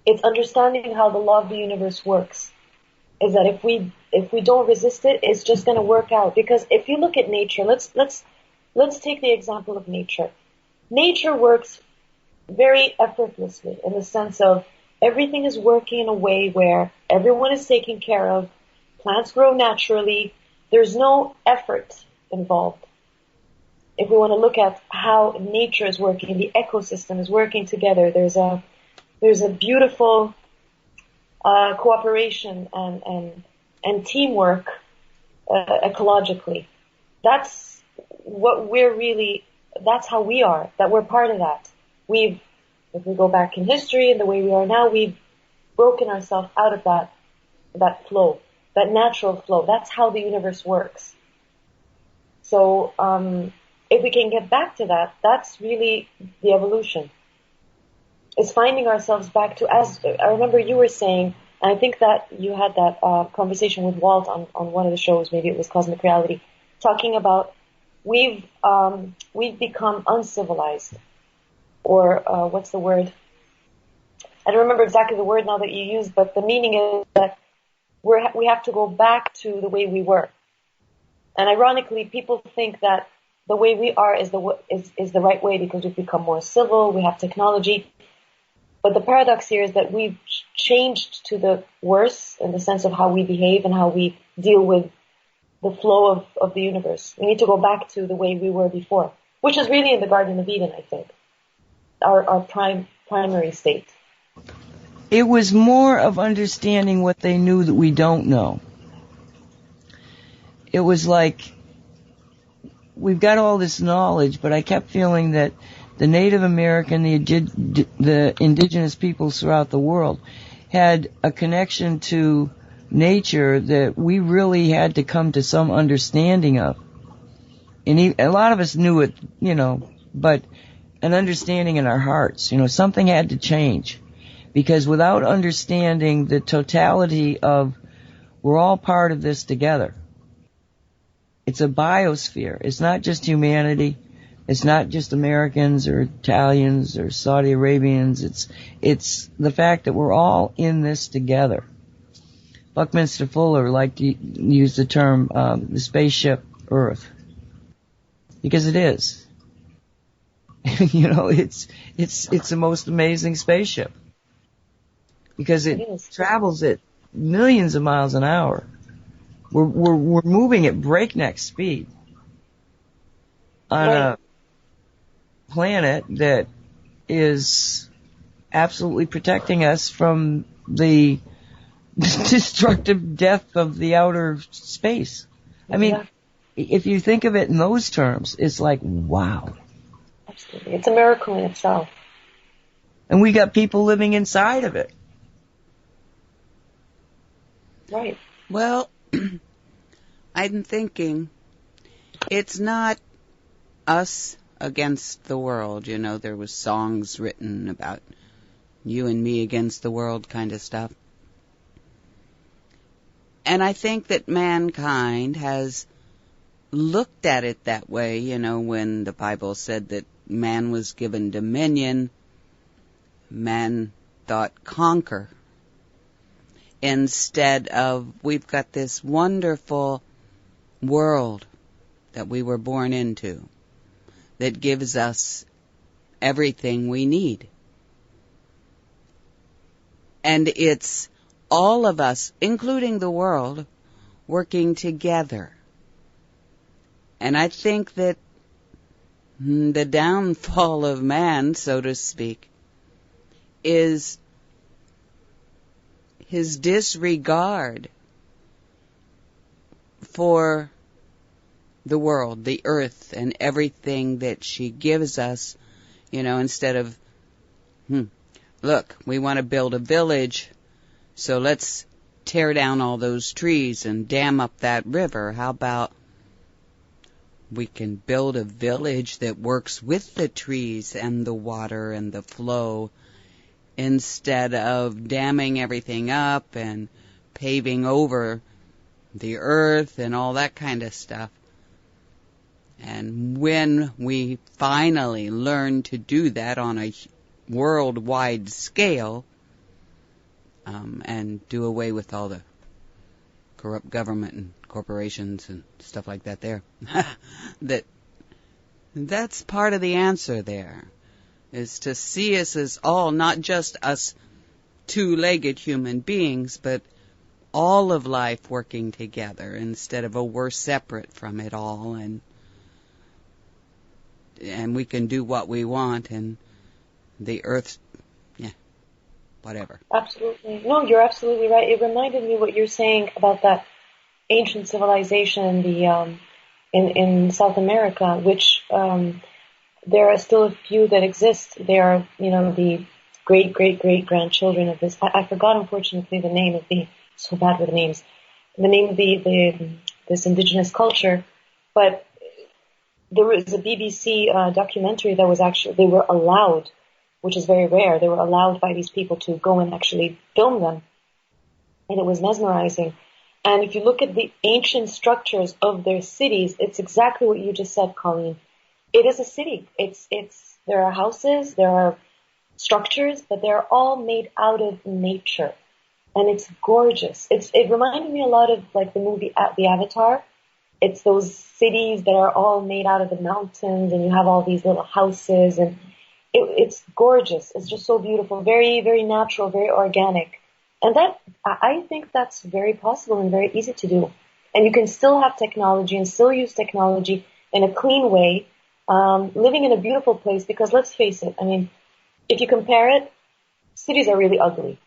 It's understanding how the law of the universe works. Is that if we don't resist it, it's just going to work out. Because if you look at nature, let's take the example of nature. Nature works very effortlessly in the sense of everything is working in a way where everyone is taken care of. Plants grow naturally. There's no effort involved. If we want to look at how nature is working, the ecosystem is working together. There's a beautiful cooperation and teamwork ecologically. That's what that's how we are, that we're part of that. If we go back in history and the way we are now, we've broken ourselves out of that flow, that natural flow. That's how the universe works. So, if we can get back to that, that's really the evolution. Is finding ourselves back to, as I remember you were saying, and I think that you had that conversation with Walt on one of the shows, maybe it was Cosmic Reality, talking about we've become uncivilized, or what's the word? I don't remember exactly the word now that you used, but the meaning is that we have to go back to the way we were. And ironically, people think that the way we are is the right way because we've become more civil, we have technology. But the paradox here is that we've changed to the worse in the sense of how we behave and how we deal with the flow of the universe. We need to go back to the way we were before, which is really in the Garden of Eden, I think, our primary state. It was more of understanding what they knew that we don't know. It was like, we've got all this knowledge, but I kept feeling that the Native American, the indigenous peoples throughout the world had a connection to nature that we really had to come to some understanding of. And a lot of us knew it, but an understanding in our hearts. Something had to change. Because without understanding the totality of, we're all part of this together. It's a biosphere. It's not just humanity. It's not just Americans or Italians or Saudi Arabians. It's the fact that we're all in this together. Buckminster Fuller liked to use the term the spaceship Earth, because it is. It's the most amazing spaceship because it travels at millions of miles an hour. We're moving at breakneck speed on a planet that is absolutely protecting us from the destructive death of the outer space. I mean, if you think of it in those terms, it's like, wow. Absolutely. It's a miracle in itself. And we got people living inside of it. Right. Well, I'm thinking it's not us against the world. There was songs written about you and me against the world kind of stuff. And I think that mankind has looked at it that way, when the Bible said that man was given dominion, man thought conquer. Instead of, we've got this wonderful world that we were born into. that gives us everything we need. And it's all of us, including the world, working together. And I think that the downfall of man, so to speak, is his disregard for the world, the earth, and everything that she gives us, instead of, look, we want to build a village, so let's tear down all those trees and dam up that river. How about we can build a village that works with the trees and the water and the flow, instead of damming everything up and paving over the earth and all that kind of stuff. And when we finally learn to do that on a worldwide scale, and do away with all the corrupt government and corporations and stuff like that there, that's part of the answer there, is to see us as all, not just us two-legged human beings, but all of life working together instead of we're separate from it all, and we can do what we want, and the earth, whatever. Absolutely. No, you're absolutely right. It reminded me what you're saying about that ancient civilization, in South America, which there are still a few that exist. They are, the great-great-great-grandchildren of this. I forgot, unfortunately, the name of so bad with names, the name of this indigenous culture, but there was a BBC documentary that was actually, they were allowed, which is very rare, they were allowed by these people to go and actually film them. And it was mesmerizing. And if you look at the ancient structures of their cities, it's exactly what you just said, Colleen. It is a city. There are houses, there are structures, but they're all made out of nature. And it's gorgeous. It reminded me a lot of like the movie The Avatar. It's those cities that are all made out of the mountains, and you have all these little houses, and it's gorgeous. It's just so beautiful, very, very natural, very organic. And I think that's very possible and very easy to do. And you can still have technology and still use technology in a clean way, living in a beautiful place, because let's face it, if you compare it, cities are really ugly.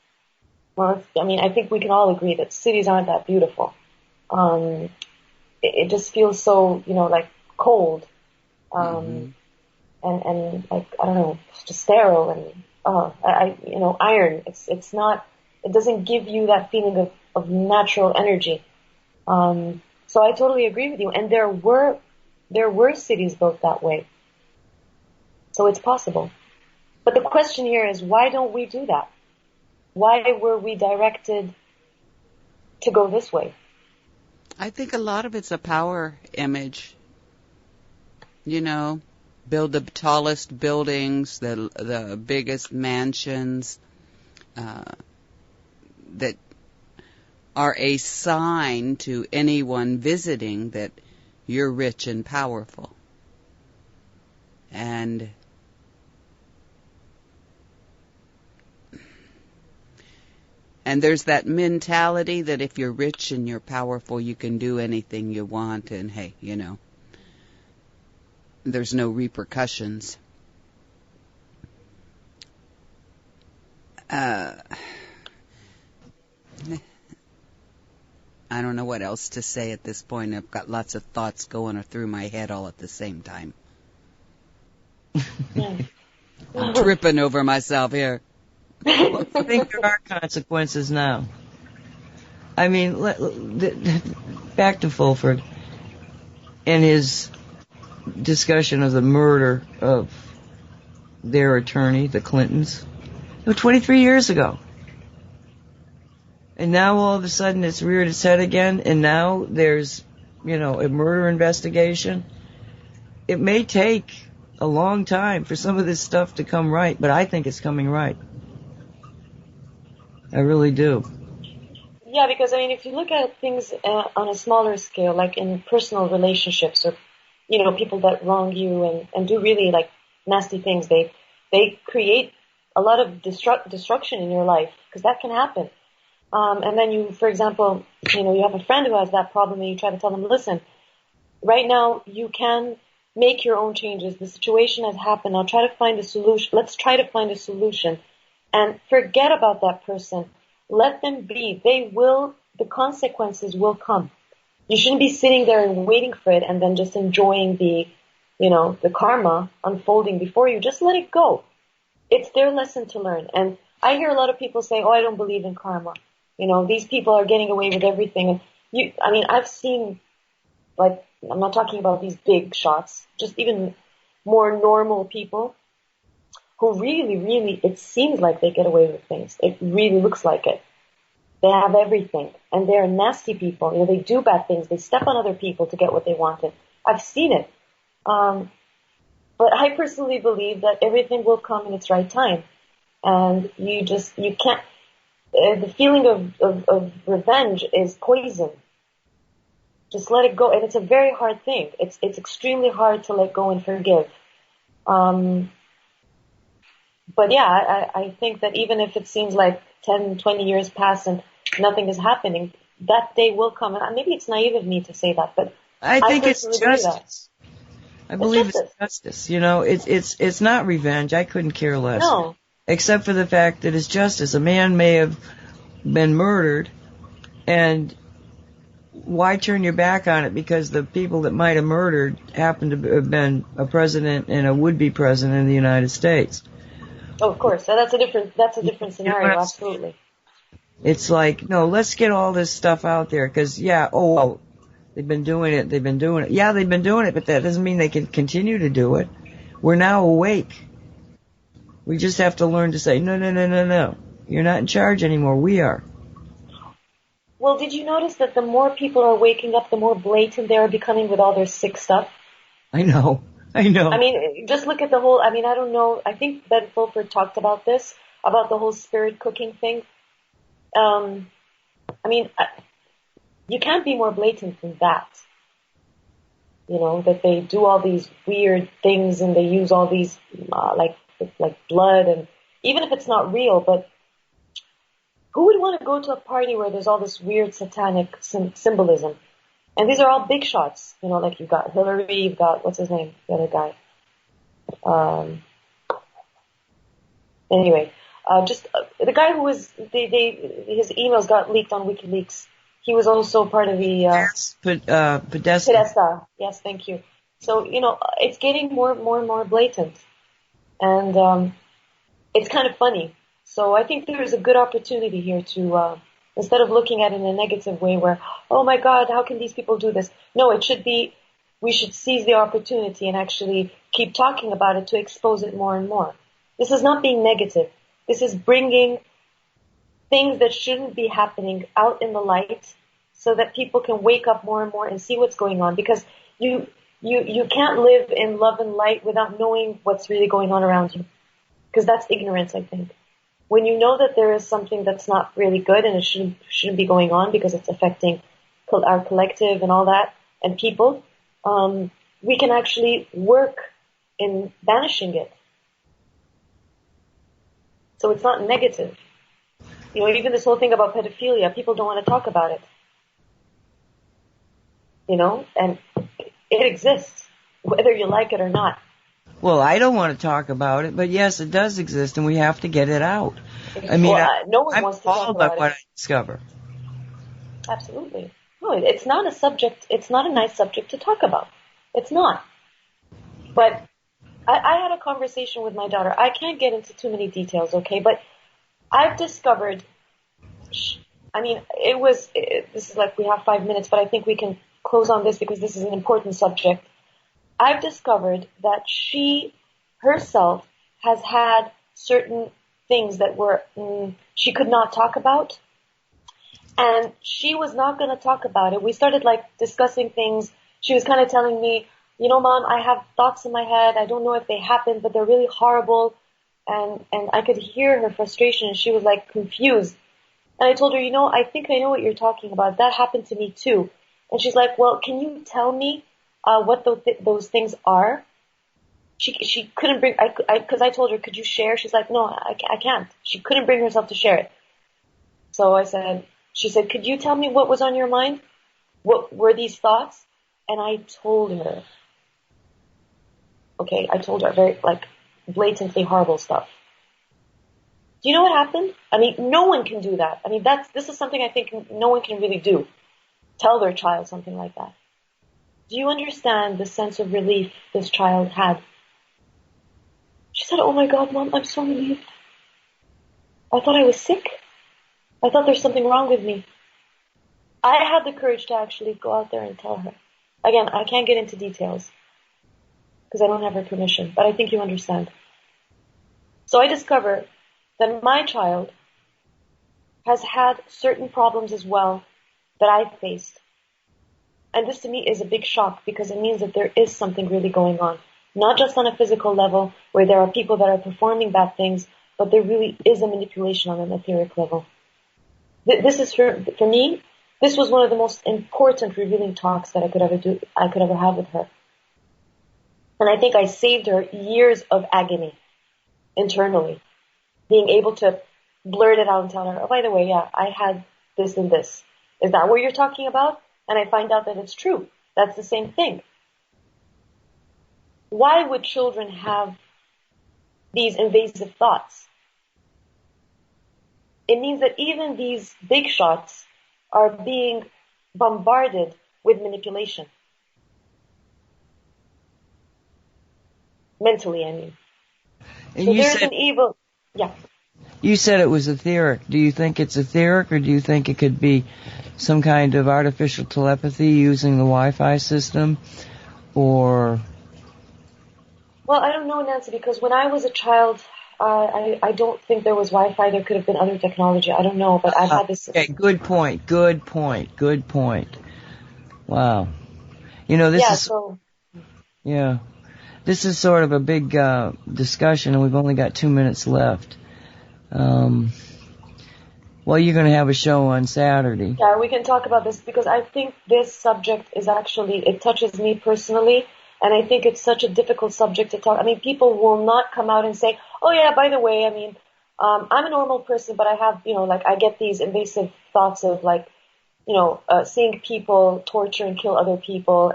Well, I think we can all agree that cities aren't that beautiful. It just feels so, like cold. And like, I don't know, just sterile and, iron. It's not, it doesn't give you that feeling of natural energy. So I totally agree with you. And there were cities built that way. So it's possible. But the question here is, why don't we do that? Why were we directed to go this way? I think a lot of it's a power image. Build the tallest buildings, the biggest mansions, that are a sign to anyone visiting that you're rich and powerful. And there's that mentality that if you're rich and you're powerful, you can do anything you want, and hey, there's no repercussions. I don't know what else to say at this point. I've got lots of thoughts going through my head all at the same time. I'm tripping over myself here. I think there are consequences now. Back to Fulford and his discussion of the murder of their attorney, the Clintons, 23 years ago. And now all of a sudden it's reared its head again, and now there's, a murder investigation. It may take a long time for some of this stuff to come right, but I think it's coming right. I really do. Yeah, because if you look at things on a smaller scale, like in personal relationships or people that wrong you and do really like nasty things, they create a lot of destruction in your life, because that can happen. And then you, for example, you have a friend who has that problem and you try to tell them, listen, right now you can make your own changes. The situation has happened. I'll try to find a solution. Let's try to find a solution and forget about that person. Let them be. The consequences will come. You shouldn't be sitting there and waiting for it and then just enjoying the karma unfolding before you. Just let it go. It's their lesson to learn. And I hear a lot of people saying, oh, I don't believe in karma. These people are getting away with everything. And I've seen, like, I'm not talking about these big shots, just even more normal people who really, really, it seems like they get away with things. It really looks like it. They have everything. And they're nasty people. They do bad things. They step on other people to get what they wanted. I've seen it. But I personally believe that everything will come in its right time. And you can't, the feeling of revenge is poison. Just let it go. And it's a very hard thing. It's extremely hard to let go and forgive. But yeah, I think that even if it seems like 10, 20 years pass and nothing is happening, that day will come. And maybe it's naive of me to say that, but I think it's justice. I believe it's justice. It's not revenge. I couldn't care less. No. Except for the fact that it's justice. A man may have been murdered, and why turn your back on it because the people that might have murdered happen to have been a president and a would-be president of the United States? Oh, of course. So that's a different scenario. Absolutely. It's like, no, let's get all this stuff out there because, they've been doing it. Yeah, they've been doing it, but that doesn't mean they can continue to do it. We're now awake. We just have to learn to say, no. You're not in charge anymore. We are. Well, did you notice that the more people are waking up, the more blatant they are becoming with all their sick stuff? I know. Just look at the whole, I don't know. I think that Fulford talked about this, about the whole spirit cooking thing. You can't be more blatant than that. That they do all these weird things and they use all these, like blood, and even if it's not real, but who would want to go to a party where there's all this weird satanic symbolism? And these are all big shots, like you've got Hillary, you've got, what's his name, the other guy. Anyway, the guy who was, his emails got leaked on WikiLeaks. He was also part of the, Podesta. Podesta. Yes, thank you. So, it's getting more and more blatant. And, it's kind of funny. So I think there's a good opportunity here to, instead of looking at it in a negative way where, oh my God, how can these people do this? No, it should be, we should seize the opportunity and actually keep talking about it to expose it more and more. This is not being negative. This is bringing things that shouldn't be happening out in the light so that people can wake up more and more and see what's going on, because you can't live in love and light without knowing what's really going on around you, because that's ignorance, I think. When you know that there is something that's not really good and it shouldn't be going on because it's affecting our collective and all that and people, we can actually work in banishing it. So it's not negative. Even this whole thing about pedophilia, people don't want to talk about it. And it exists, whether you like it or not. Well, I don't want to talk about it, but yes, it does exist, and we have to get it out. No one wants to talk about it. What I discover. Absolutely. No, it's not a subject. It's not a nice subject to talk about. It's not. But I had a conversation with my daughter. I can't get into too many details, okay? But I've discovered. This is like we have 5 minutes, but I think we can close on this because this is an important subject. I've discovered that she herself has had certain things that were she could not talk about, and she was not going to talk about it. We started discussing things. She was kind of telling me, Mom, I have thoughts in my head. I don't know if they happened, but they're really horrible. And I could hear her frustration, and she was confused. And I told her, I think I know what you're talking about. That happened to me too. And she's like, well, can you tell me what those things are. She couldn't bring, because I told her, could you share? She's like, no, I can't. She couldn't bring herself to share it. So she said, could you tell me what was on your mind? What were these thoughts? And I told her. Okay, I told her very, blatantly horrible stuff. Do you know what happened? I mean, no one can do that. I mean, this is something I think no one can really do. Tell their child something like that. Do you understand the sense of relief this child had? She said, oh my God, Mom, I'm so relieved. I thought I was sick. I thought there's something wrong with me. I had the courage to actually go out there and tell her. Again, I can't get into details because I don't have her permission, but I think you understand. So I discover that my child has had certain problems as well that I've faced. And this to me is a big shock because it means that there is something really going on. Not just on a physical level where there are people that are performing bad things, but there really is a manipulation on an etheric level. This is for me, this was one of the most important revealing talks that I could ever have with her. And I think I saved her years of agony internally, being able to blurt it out and tell her, oh, by the way, yeah, I had this and this. Is that what you're talking about? And I find out that it's true. That's the same thing. Why would children have these invasive thoughts? It means that even these big shots are being bombarded with manipulation. Mentally, I mean. And so there's an evil... Yeah. You said it was etheric. Do you think it's etheric, or do you think it could be some kind of artificial telepathy using the Wi-Fi system? Or... Well, I don't know, Nancy, because when I was a child, I don't think there was Wi-Fi. There could have been other technology. I don't know, but I've had this... Okay, good point. Wow. You know, this yeah, is... So... Yeah. This is sort of a big discussion, and we've only got 2 minutes left. Well, you're going to have a show on Saturday. Yeah, we can talk about this because I think this subject is actually, it touches me personally, and I think it's such a difficult subject to talk. I mean, people will not come out and say, oh yeah, by the way, I mean, I'm a normal person, but I have, I get these invasive thoughts of seeing people torture and kill other people,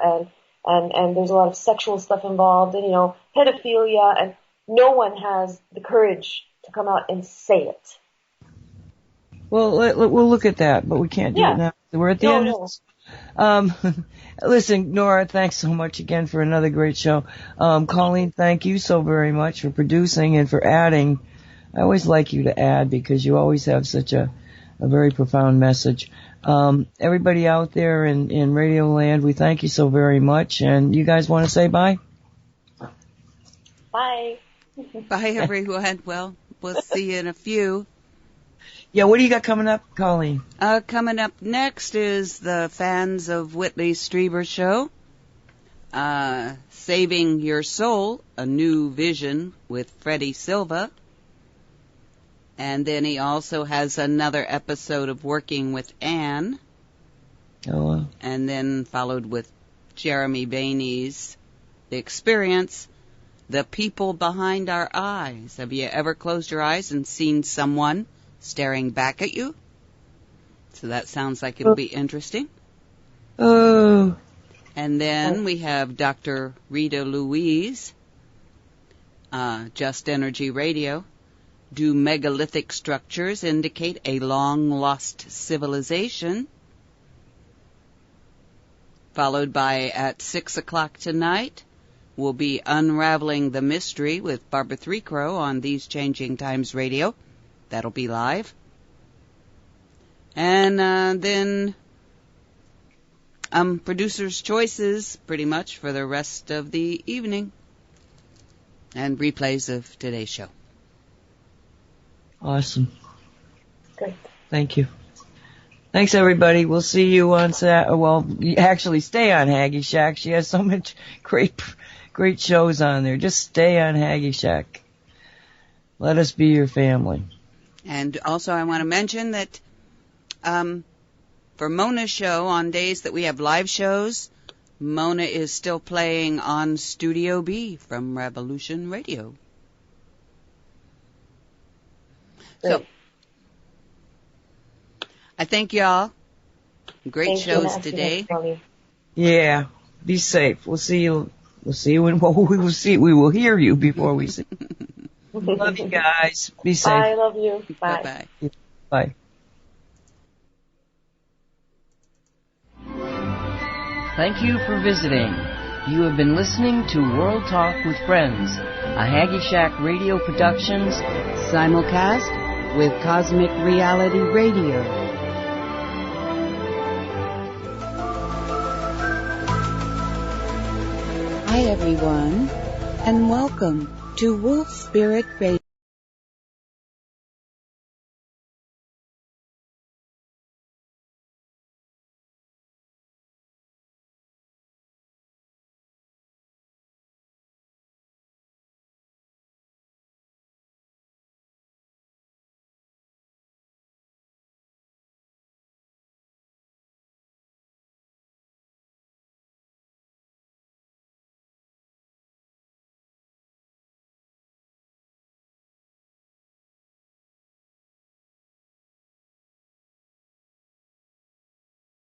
and there's a lot of sexual stuff involved, and, pedophilia, and no one has the courage to come out and say it. Well, we'll look at that, but we can't do it now. We're at the end. Listen, Nora, thanks so much again for another great show. Colleen, thank you so very much for producing and for adding. I always like you to add because you always have such a very profound message. Everybody out there in Radio Land, we thank you so very much. And you guys want to say bye? Bye. Bye, everyone. Well, we'll see you in a few. Yeah, what do you got coming up, Colleen? Coming up next is the Fans of Whitley Strieber show. Saving Your Soul, A New Vision with Freddie Silva. And then he also has another episode of Working with Anne. Oh, wow. And then followed with Jeremy Bainey's The Experience, The People Behind Our Eyes. Have you ever closed your eyes and seen someone staring back at you? So that sounds like it'll be interesting. Oh. And then we have Dr. Rita Louise, Just Energy Radio. Do megalithic structures indicate a long-lost civilization? Followed by, at 6 o'clock tonight, we'll be Unraveling the Mystery with Barbara Threecrow on These Changing Times Radio. That'll be live. And then Producer's Choices pretty much for the rest of the evening. And replays of today's show. Awesome. Great. Thank you. Thanks, everybody. We'll see you on actually stay on Haggy Shack. She has so much great shows on there. Just stay on Haggy Shack. Let us be your family. And also I want to mention that for Mona's show, on days that we have live shows, Mona is still playing on Studio B from Revolution Radio. So, I thank y'all. Great shows today. Yeah. Be safe. We'll see you. We'll see you when we will see. We will hear you before we see. Love you guys. Be safe. I love you. Bye. Bye-bye. Bye. Thank you for visiting. You have been listening to World Talk with Friends, a Haggy Shack Radio Productions Simulcast with Cosmic Reality Radio. Hi everyone, and welcome to Wolf Spirit Radio.